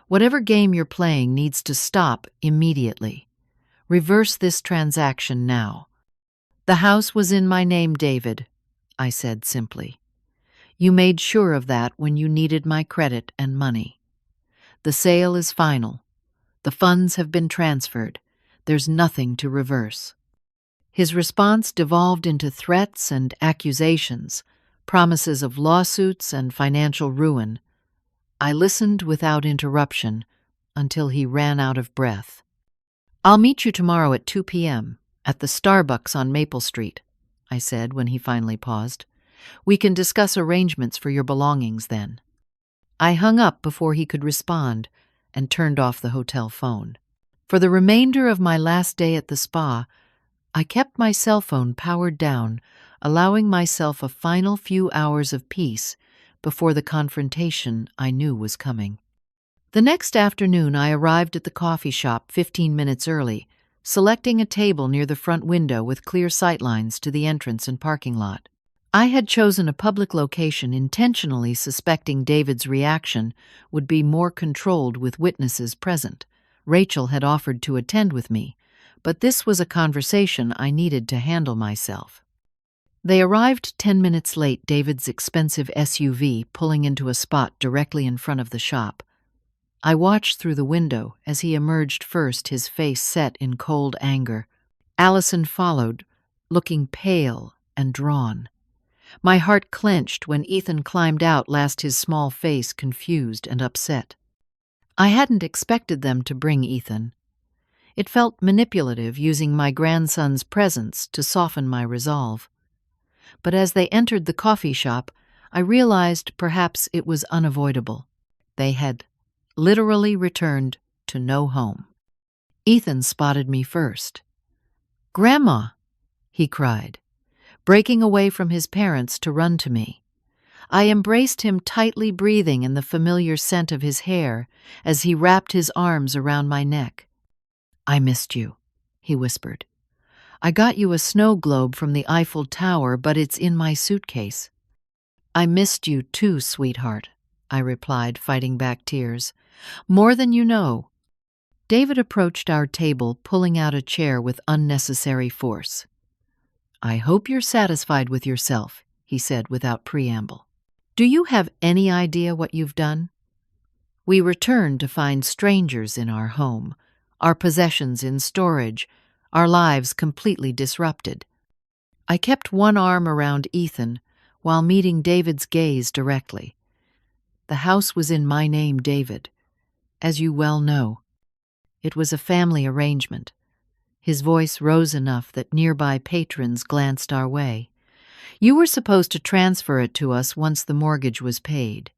Whatever game you're playing needs to stop immediately. Reverse this transaction now." "The house was in my name, David," I said simply. "You made sure of that when you needed my credit and money. The sale is final. The funds have been transferred. There's nothing to reverse." His response devolved into threats and accusations, promises of lawsuits and financial ruin. I listened without interruption until he ran out of breath. "I'll meet you tomorrow at 2 p.m. at the Starbucks on Maple Street," I said when he finally paused. "We can discuss arrangements for your belongings then." I hung up before he could respond and turned off the hotel phone. For the remainder of my last day at the spa, I kept my cell phone powered down, allowing myself a final few hours of peace before the confrontation I knew was coming. The next afternoon I arrived at the coffee shop 15 minutes early, selecting a table near the front window with clear sightlines to the entrance and parking lot. I had chosen a public location intentionally, suspecting David's reaction would be more controlled with witnesses present. Rachel had offered to attend with me, but this was a conversation I needed to handle myself. They arrived 10 minutes late, David's expensive SUV pulling into a spot directly in front of the shop. I watched through the window as he emerged first, his face set in cold anger. Allison followed, looking pale and drawn. My heart clenched when Ethan climbed out, last, his small face confused and upset. I hadn't expected them to bring Ethan. It felt manipulative, using my grandson's presence to soften my resolve. But as they entered the coffee shop, I realized perhaps it was unavoidable. They had literally returned to no home. Ethan spotted me first. "Grandma!" he cried, breaking away from his parents to run to me. I embraced him, tightly breathing in the familiar scent of his hair as he wrapped his arms around my neck. "I missed you," he whispered. "I got you a snow globe from the Eiffel Tower, but it's in my suitcase." "I missed you too, sweetheart," I replied, fighting back tears. "More than you know." David approached our table, pulling out a chair with unnecessary force. "I hope you're satisfied with yourself," he said without preamble. "Do you have any idea what you've done? We returned to find strangers in our home, our possessions in storage, our lives completely disrupted." I kept one arm around Ethan while meeting David's gaze directly. "The house was in my name, David, as you well know. It was a family arrangement." His voice rose enough that nearby patrons glanced our way. "You were supposed to transfer it to us once the mortgage was paid.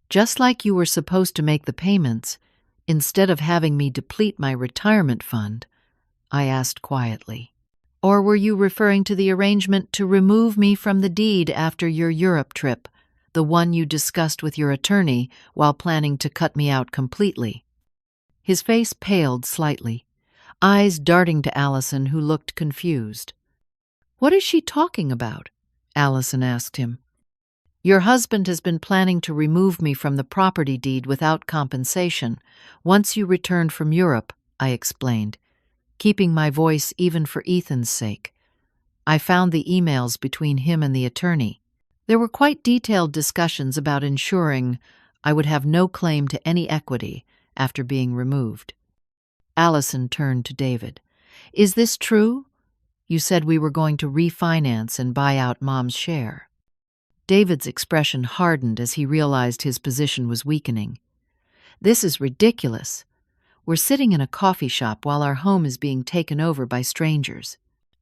Just like you were supposed to make the payments, instead of having me deplete my retirement fund," I asked quietly. "Or were you referring to the arrangement to remove me from the deed after your Europe trip, the one you discussed with your attorney while planning to cut me out completely?" His face paled slightly, eyes darting to Allison, who looked confused. "What is she talking about?" Allison asked him. "Your husband has been planning to remove me from the property deed without compensation once you returned from Europe," I explained, keeping my voice even for Ethan's sake. I found the emails between him and the attorney. There were quite detailed discussions about ensuring I would have no claim to any equity after being removed. Allison turned to David. "Is this true? You said we were going to refinance and buy out Mom's share." David's expression hardened as he realized his position was weakening. "This is ridiculous. We're sitting in a coffee shop while our home is being taken over by strangers.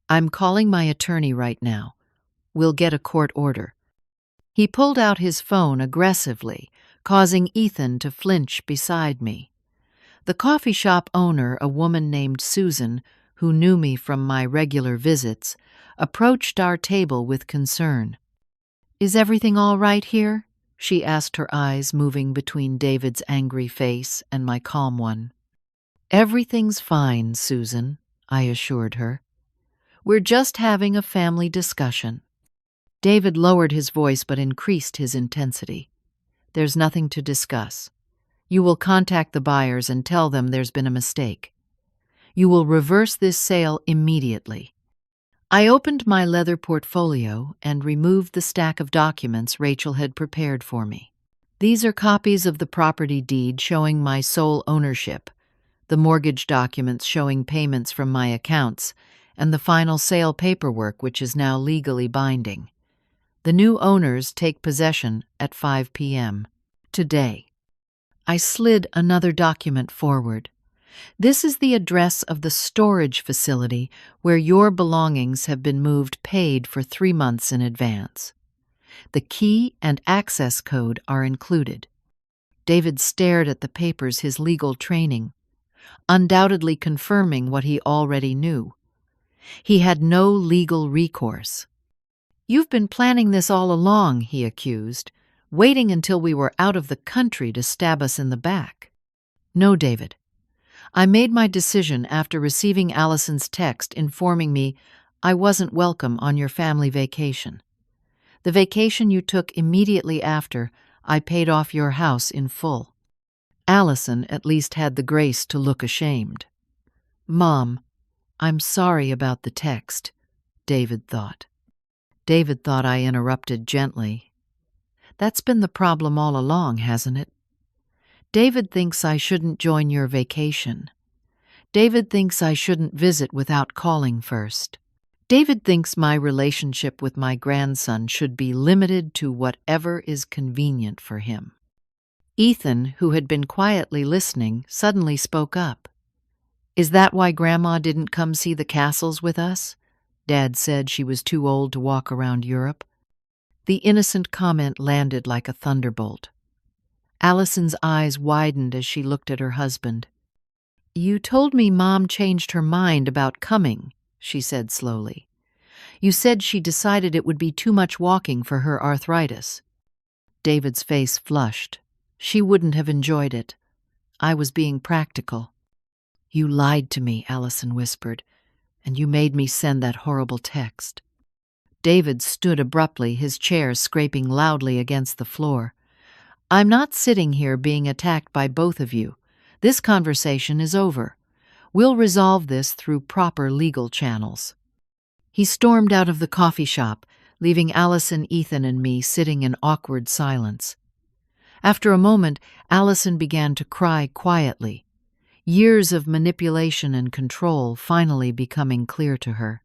I'm calling my attorney right now. We'll get a court order." He pulled out his phone aggressively, causing Ethan to flinch beside me. The coffee shop owner, a woman named Susan, who knew me from my regular visits, approached our table with concern. "Is everything all right here?" she asked, her eyes moving between David's angry face and my calm one. "Everything's fine, Susan," I assured her. "We're just having a family discussion." David lowered his voice but increased his intensity. "There's nothing to discuss. You will contact the buyers and tell them there's been a mistake. You will reverse this sale immediately." I opened my leather portfolio and removed the stack of documents Rachel had prepared for me. "These are copies of the property deed showing my sole ownership, the mortgage documents showing payments from my accounts, and the final sale paperwork, which is now legally binding. The new owners take possession at 5 p.m. today." I slid another document forward. "This is the address of the storage facility where your belongings have been moved paid for 3 months in advance. The key and access code are included." David stared at the papers, his legal training, undoubtedly confirming what he already knew. He had no legal recourse. "You've been planning this all along," he accused, "waiting until we were out of the country to stab us in the back." "No, David. I made my decision after receiving Allison's text informing me I wasn't welcome on your family vacation. The vacation you took immediately after, I paid off your house in full." Allison at least had the grace to look ashamed. "Mom, I'm sorry about the text," David thought. David thought I interrupted gently. "That's been the problem all along, hasn't it? David thinks I shouldn't join your vacation. David thinks I shouldn't visit without calling first. David thinks my relationship with my grandson should be limited to whatever is convenient for him." Ethan, who had been quietly listening, suddenly spoke up. "Is that why Grandma didn't come see the castles with us? Dad said she was too old to walk around Europe." The innocent comment landed like a thunderbolt. Allison's eyes widened as she looked at her husband. "You told me Mom changed her mind about coming," she said slowly. "You said she decided it would be too much walking for her arthritis." David's face flushed. "She wouldn't have enjoyed it. I was being practical." "You lied to me," Allison whispered, "and you made me send that horrible text." David stood abruptly, his chair scraping loudly against the floor. "I'm not sitting here being attacked by both of you. This conversation is over. We'll resolve this through proper legal channels." He stormed out of the coffee shop, leaving Allison, Ethan, and me sitting in awkward silence. After a moment, Allison began to cry quietly, years of manipulation and control finally becoming clear to her.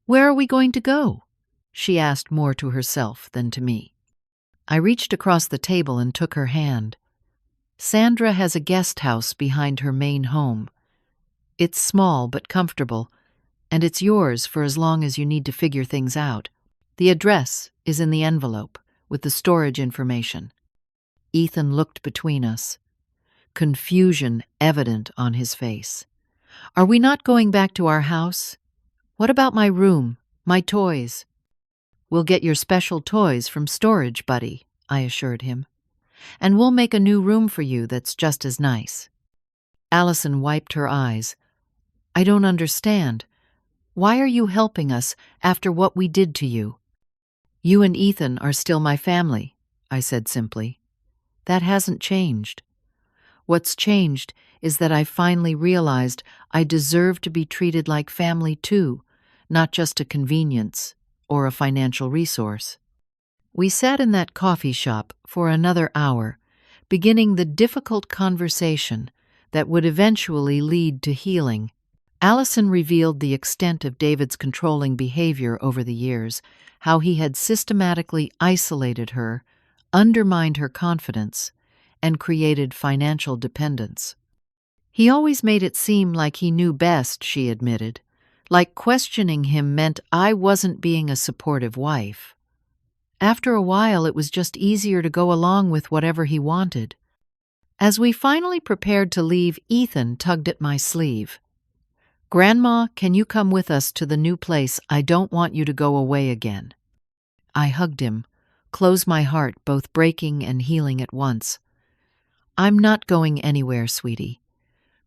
"Where are we going to go?" she asked, more to herself than to me. I reached across the table and took her hand. "Sandra has a guest house behind her main home. It's small but comfortable, and it's yours for as long as you need to figure things out. The address is in the envelope with the storage information." Ethan looked between us, confusion evident on his face. "Are we not going back to our house? What about my room, my toys?" "We'll get your special toys from storage, buddy," I assured him. "And we'll make a new room for you that's just as nice." Allison wiped her eyes. "I don't understand. Why are you helping us after what we did to you?" "You and Ethan are still my family," I said simply. "That hasn't changed. What's changed is that I finally realized I deserve to be treated like family too, not just a convenience or a financial resource." We sat in that coffee shop for another hour, beginning the difficult conversation that would eventually lead to healing. Allison revealed the extent of David's controlling behavior over the years, how he had systematically isolated her, undermined her confidence, and created financial dependence. He always made it seem like he knew best, she admitted, like questioning him meant I wasn't being a supportive wife. After a while, it was just easier to go along with whatever he wanted. As we finally prepared to leave, Ethan tugged at my sleeve. "Grandma, can you come with us to the new place? I don't want you to go away again." I hugged him, closed my heart, both breaking and healing at once. "I'm not going anywhere, sweetie.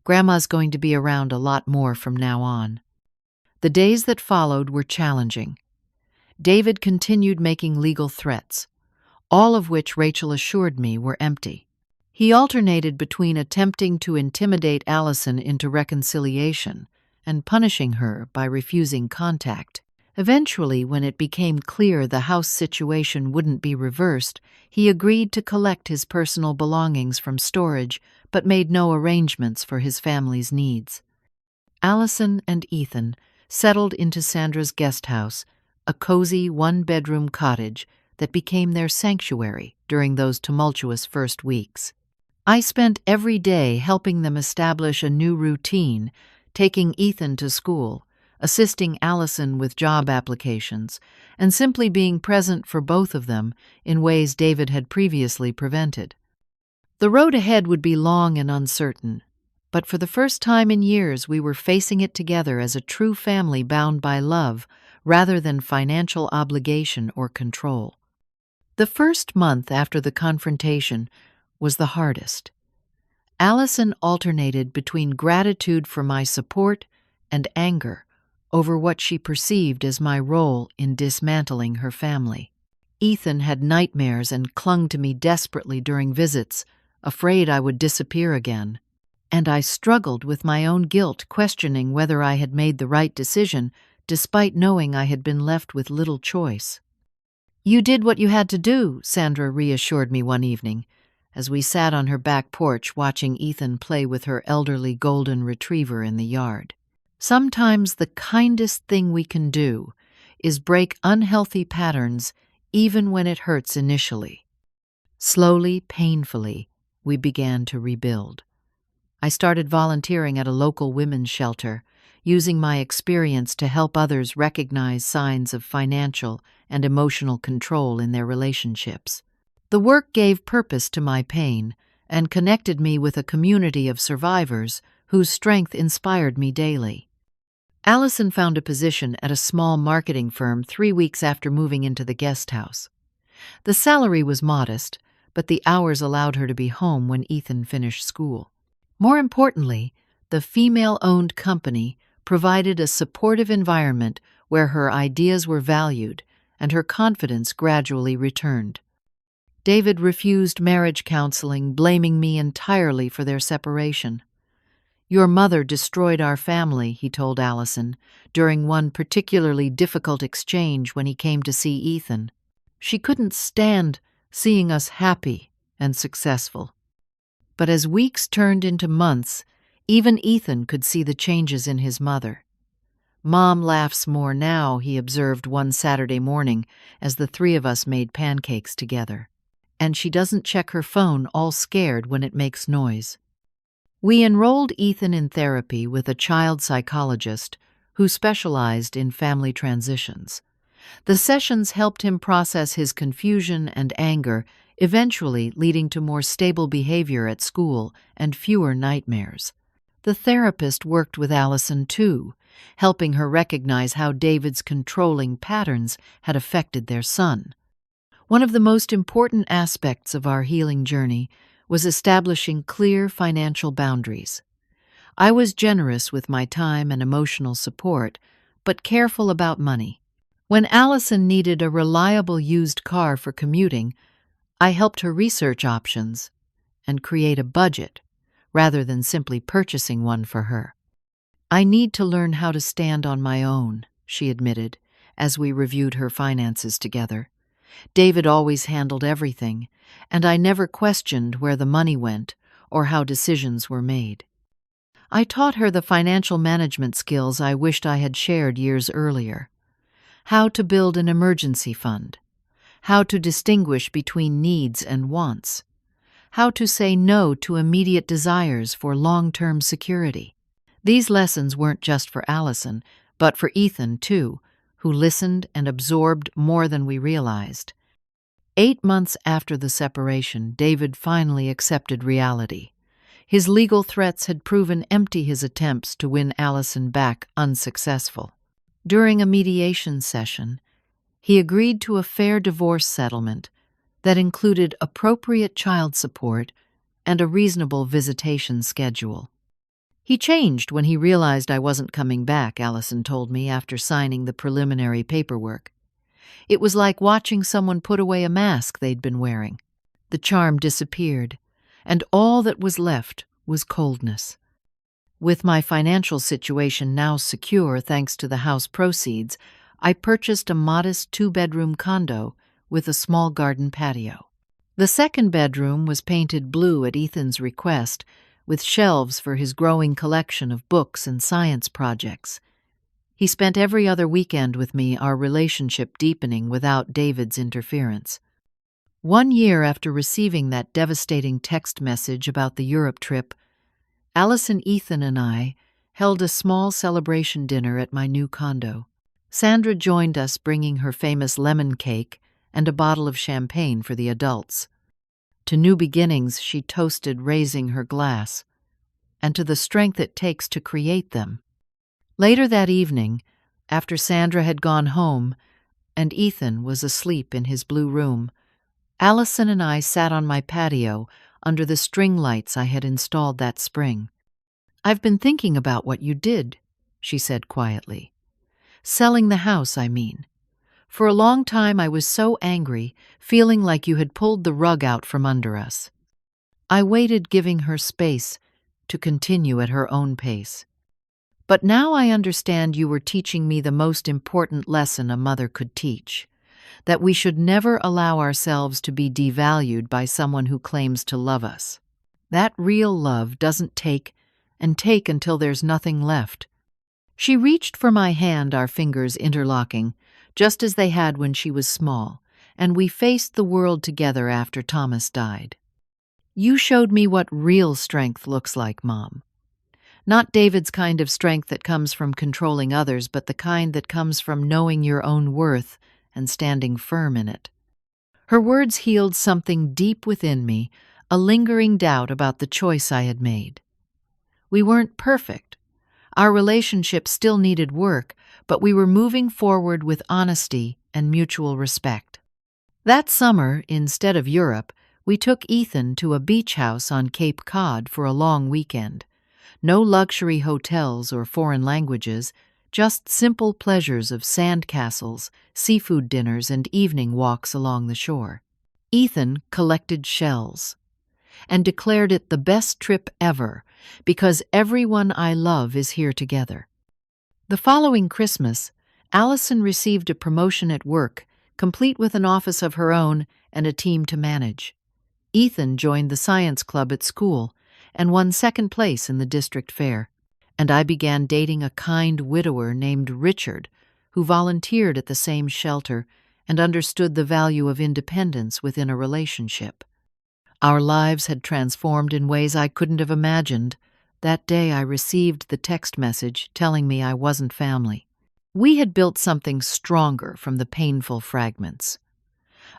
Grandma's going to be around a lot more from now on." The days that followed were challenging. David continued making legal threats, all of which Rachel assured me were empty. He alternated between attempting to intimidate Allison into reconciliation and punishing her by refusing contact. Eventually, when it became clear the house situation wouldn't be reversed, he agreed to collect his personal belongings from storage but made no arrangements for his family's needs. Allison and Ethan settled into Sandra's guest house, a cozy one-bedroom cottage that became their sanctuary during those tumultuous first weeks. I spent every day helping them establish a new routine, taking Ethan to school, assisting Allison with job applications, and simply being present for both of them in ways David had previously prevented. The road ahead would be long and uncertain, but for the first time in years we were facing it together as a true family bound by love rather than financial obligation or control. The first month after the confrontation was the hardest. Allison alternated between gratitude for my support and anger over what she perceived as my role in dismantling her family. Ethan had nightmares and clung to me desperately during visits, afraid I would disappear again. And I struggled with my own guilt, questioning whether I had made the right decision, despite knowing I had been left with little choice. "You did what you had to do," Sandra reassured me one evening, as we sat on her back porch watching Ethan play with her elderly golden retriever in the yard. "Sometimes the kindest thing we can do is break unhealthy patterns even when it hurts initially." Slowly, painfully, we began to rebuild. I started volunteering at a local women's shelter, using my experience to help others recognize signs of financial and emotional control in their relationships. The work gave purpose to my pain and connected me with a community of survivors whose strength inspired me daily. Allison found a position at a small marketing firm 3 weeks after moving into the guest house. The salary was modest, but the hours allowed her to be home when Ethan finished school. More importantly, the female-owned company provided a supportive environment where her ideas were valued and her confidence gradually returned. David refused marriage counseling, blaming me entirely for their separation. "Your mother destroyed our family," he told Allison, during one particularly difficult exchange when he came to see Ethan. "She couldn't stand seeing us happy and successful." But as weeks turned into months, even Ethan could see the changes in his mother. "Mom laughs more now," he observed one Saturday morning as the three of us made pancakes together. "And she doesn't check her phone all scared when it makes noise." We enrolled Ethan in therapy with a child psychologist who specialized in family transitions. The sessions helped him process his confusion and anger, eventually leading to more stable behavior at school and fewer nightmares. The therapist worked with Allison too, helping her recognize how David's controlling patterns had affected their son. One of the most important aspects of our healing journey was establishing clear financial boundaries. I was generous with my time and emotional support, but careful about money. When Allison needed a reliable used car for commuting, I helped her research options and create a budget rather than simply purchasing one for her. "I need to learn how to stand on my own," she admitted as we reviewed her finances together. "David always handled everything, and I never questioned where the money went or how decisions were made." I taught her the financial management skills I wished I had shared years earlier. How to build an emergency fund. How to distinguish between needs and wants. How to say no to immediate desires for long-term security. These lessons weren't just for Allison, but for Ethan, too, who listened and absorbed more than we realized. 8 months after the separation, David finally accepted reality. His legal threats had proven empty, his attempts to win Allison back unsuccessful. During a mediation session, he agreed to a fair divorce settlement that included appropriate child support and a reasonable visitation schedule. He changed when he realized I wasn't coming back, Allison told me after signing the preliminary paperwork. It was like watching someone put away a mask they'd been wearing. The charm disappeared, and all that was left was coldness. With my financial situation now secure thanks to the house proceeds, I purchased a modest 2-bedroom condo with a small garden patio. The second bedroom was painted blue at Ethan's request, with shelves for his growing collection of books and science projects. He spent every other weekend with me, our relationship deepening without David's interference. 1 year after receiving that devastating text message about the Europe trip, Allison, Ethan, and I held a small celebration dinner at my new condo. Sandra joined us, bringing her famous lemon cake and a bottle of champagne for the adults. To new beginnings, she toasted, raising her glass, and to the strength it takes to create them. Later that evening, after Sandra had gone home and Ethan was asleep in his blue room, Allison and I sat on my patio under the string lights I had installed that spring. "I've been thinking about what you did," she said quietly. "Selling the house, I mean. For a long time I was so angry, feeling like you had pulled the rug out from under us." I waited, giving her space to continue at her own pace. "But now I understand you were teaching me the most important lesson a mother could teach, that we should never allow ourselves to be devalued by someone who claims to love us. That real love doesn't take until there's nothing left." She reached for my hand, our fingers interlocking, just as they had when she was small, and we faced the world together after Thomas died. "You showed me what real strength looks like, Mom. Not David's kind of strength that comes from controlling others, but the kind that comes from knowing your own worth and standing firm in it." Her words healed something deep within me, a lingering doubt about the choice I had made. We weren't perfect. Our relationship still needed work, but we were moving forward with honesty and mutual respect. That summer, instead of Europe, we took Ethan to a beach house on Cape Cod for a long weekend. No luxury hotels or foreign languages, just simple pleasures of sand castles, seafood dinners, and evening walks along the shore. Ethan collected shells and declared it the best trip ever because everyone I love is here together. The following Christmas, Allison received a promotion at work, complete with an office of her own and a team to manage. Ethan joined the science club at school and won second place in the district fair. And I began dating a kind widower named Richard, who volunteered at the same shelter and understood the value of independence within a relationship. Our lives had transformed in ways I couldn't have imagined. That day I received the text message telling me I wasn't family. We had built something stronger from the painful fragments.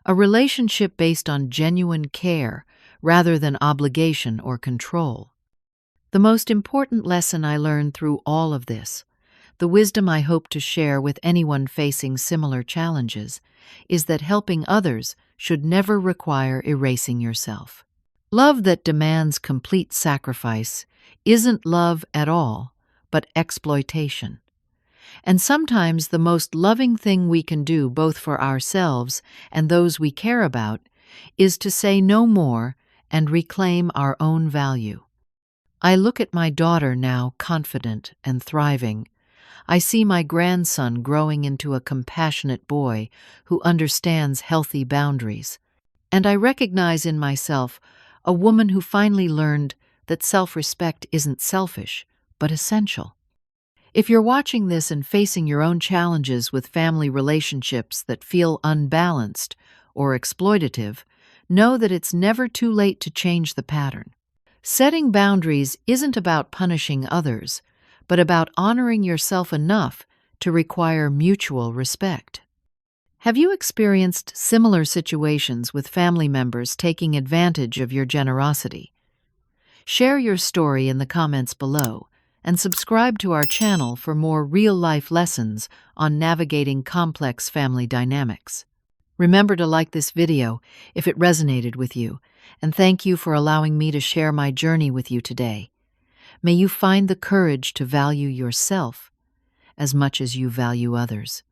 A relationship based on genuine care rather than obligation or control. The most important lesson I learned through all of this, the wisdom I hope to share with anyone facing similar challenges, is that helping others should never require erasing yourself. Love that demands complete sacrifice isn't love at all, but exploitation. And sometimes the most loving thing we can do, both for ourselves and those we care about, is to say no more and reclaim our own value. I look at my daughter now, confident and thriving. I see my grandson growing into a compassionate boy who understands healthy boundaries. And I recognize in myself a woman who finally learned that self-respect isn't selfish, but essential. If you're watching this and facing your own challenges with family relationships that feel unbalanced or exploitative, know that it's never too late to change the pattern. Setting boundaries isn't about punishing others, but about honoring yourself enough to require mutual respect. Have you experienced similar situations with family members taking advantage of your generosity? Share your story in the comments below and subscribe to our channel for more real-life lessons on navigating complex family dynamics. Remember to like this video if it resonated with you, and thank you for allowing me to share my journey with you today. May you find the courage to value yourself as much as you value others.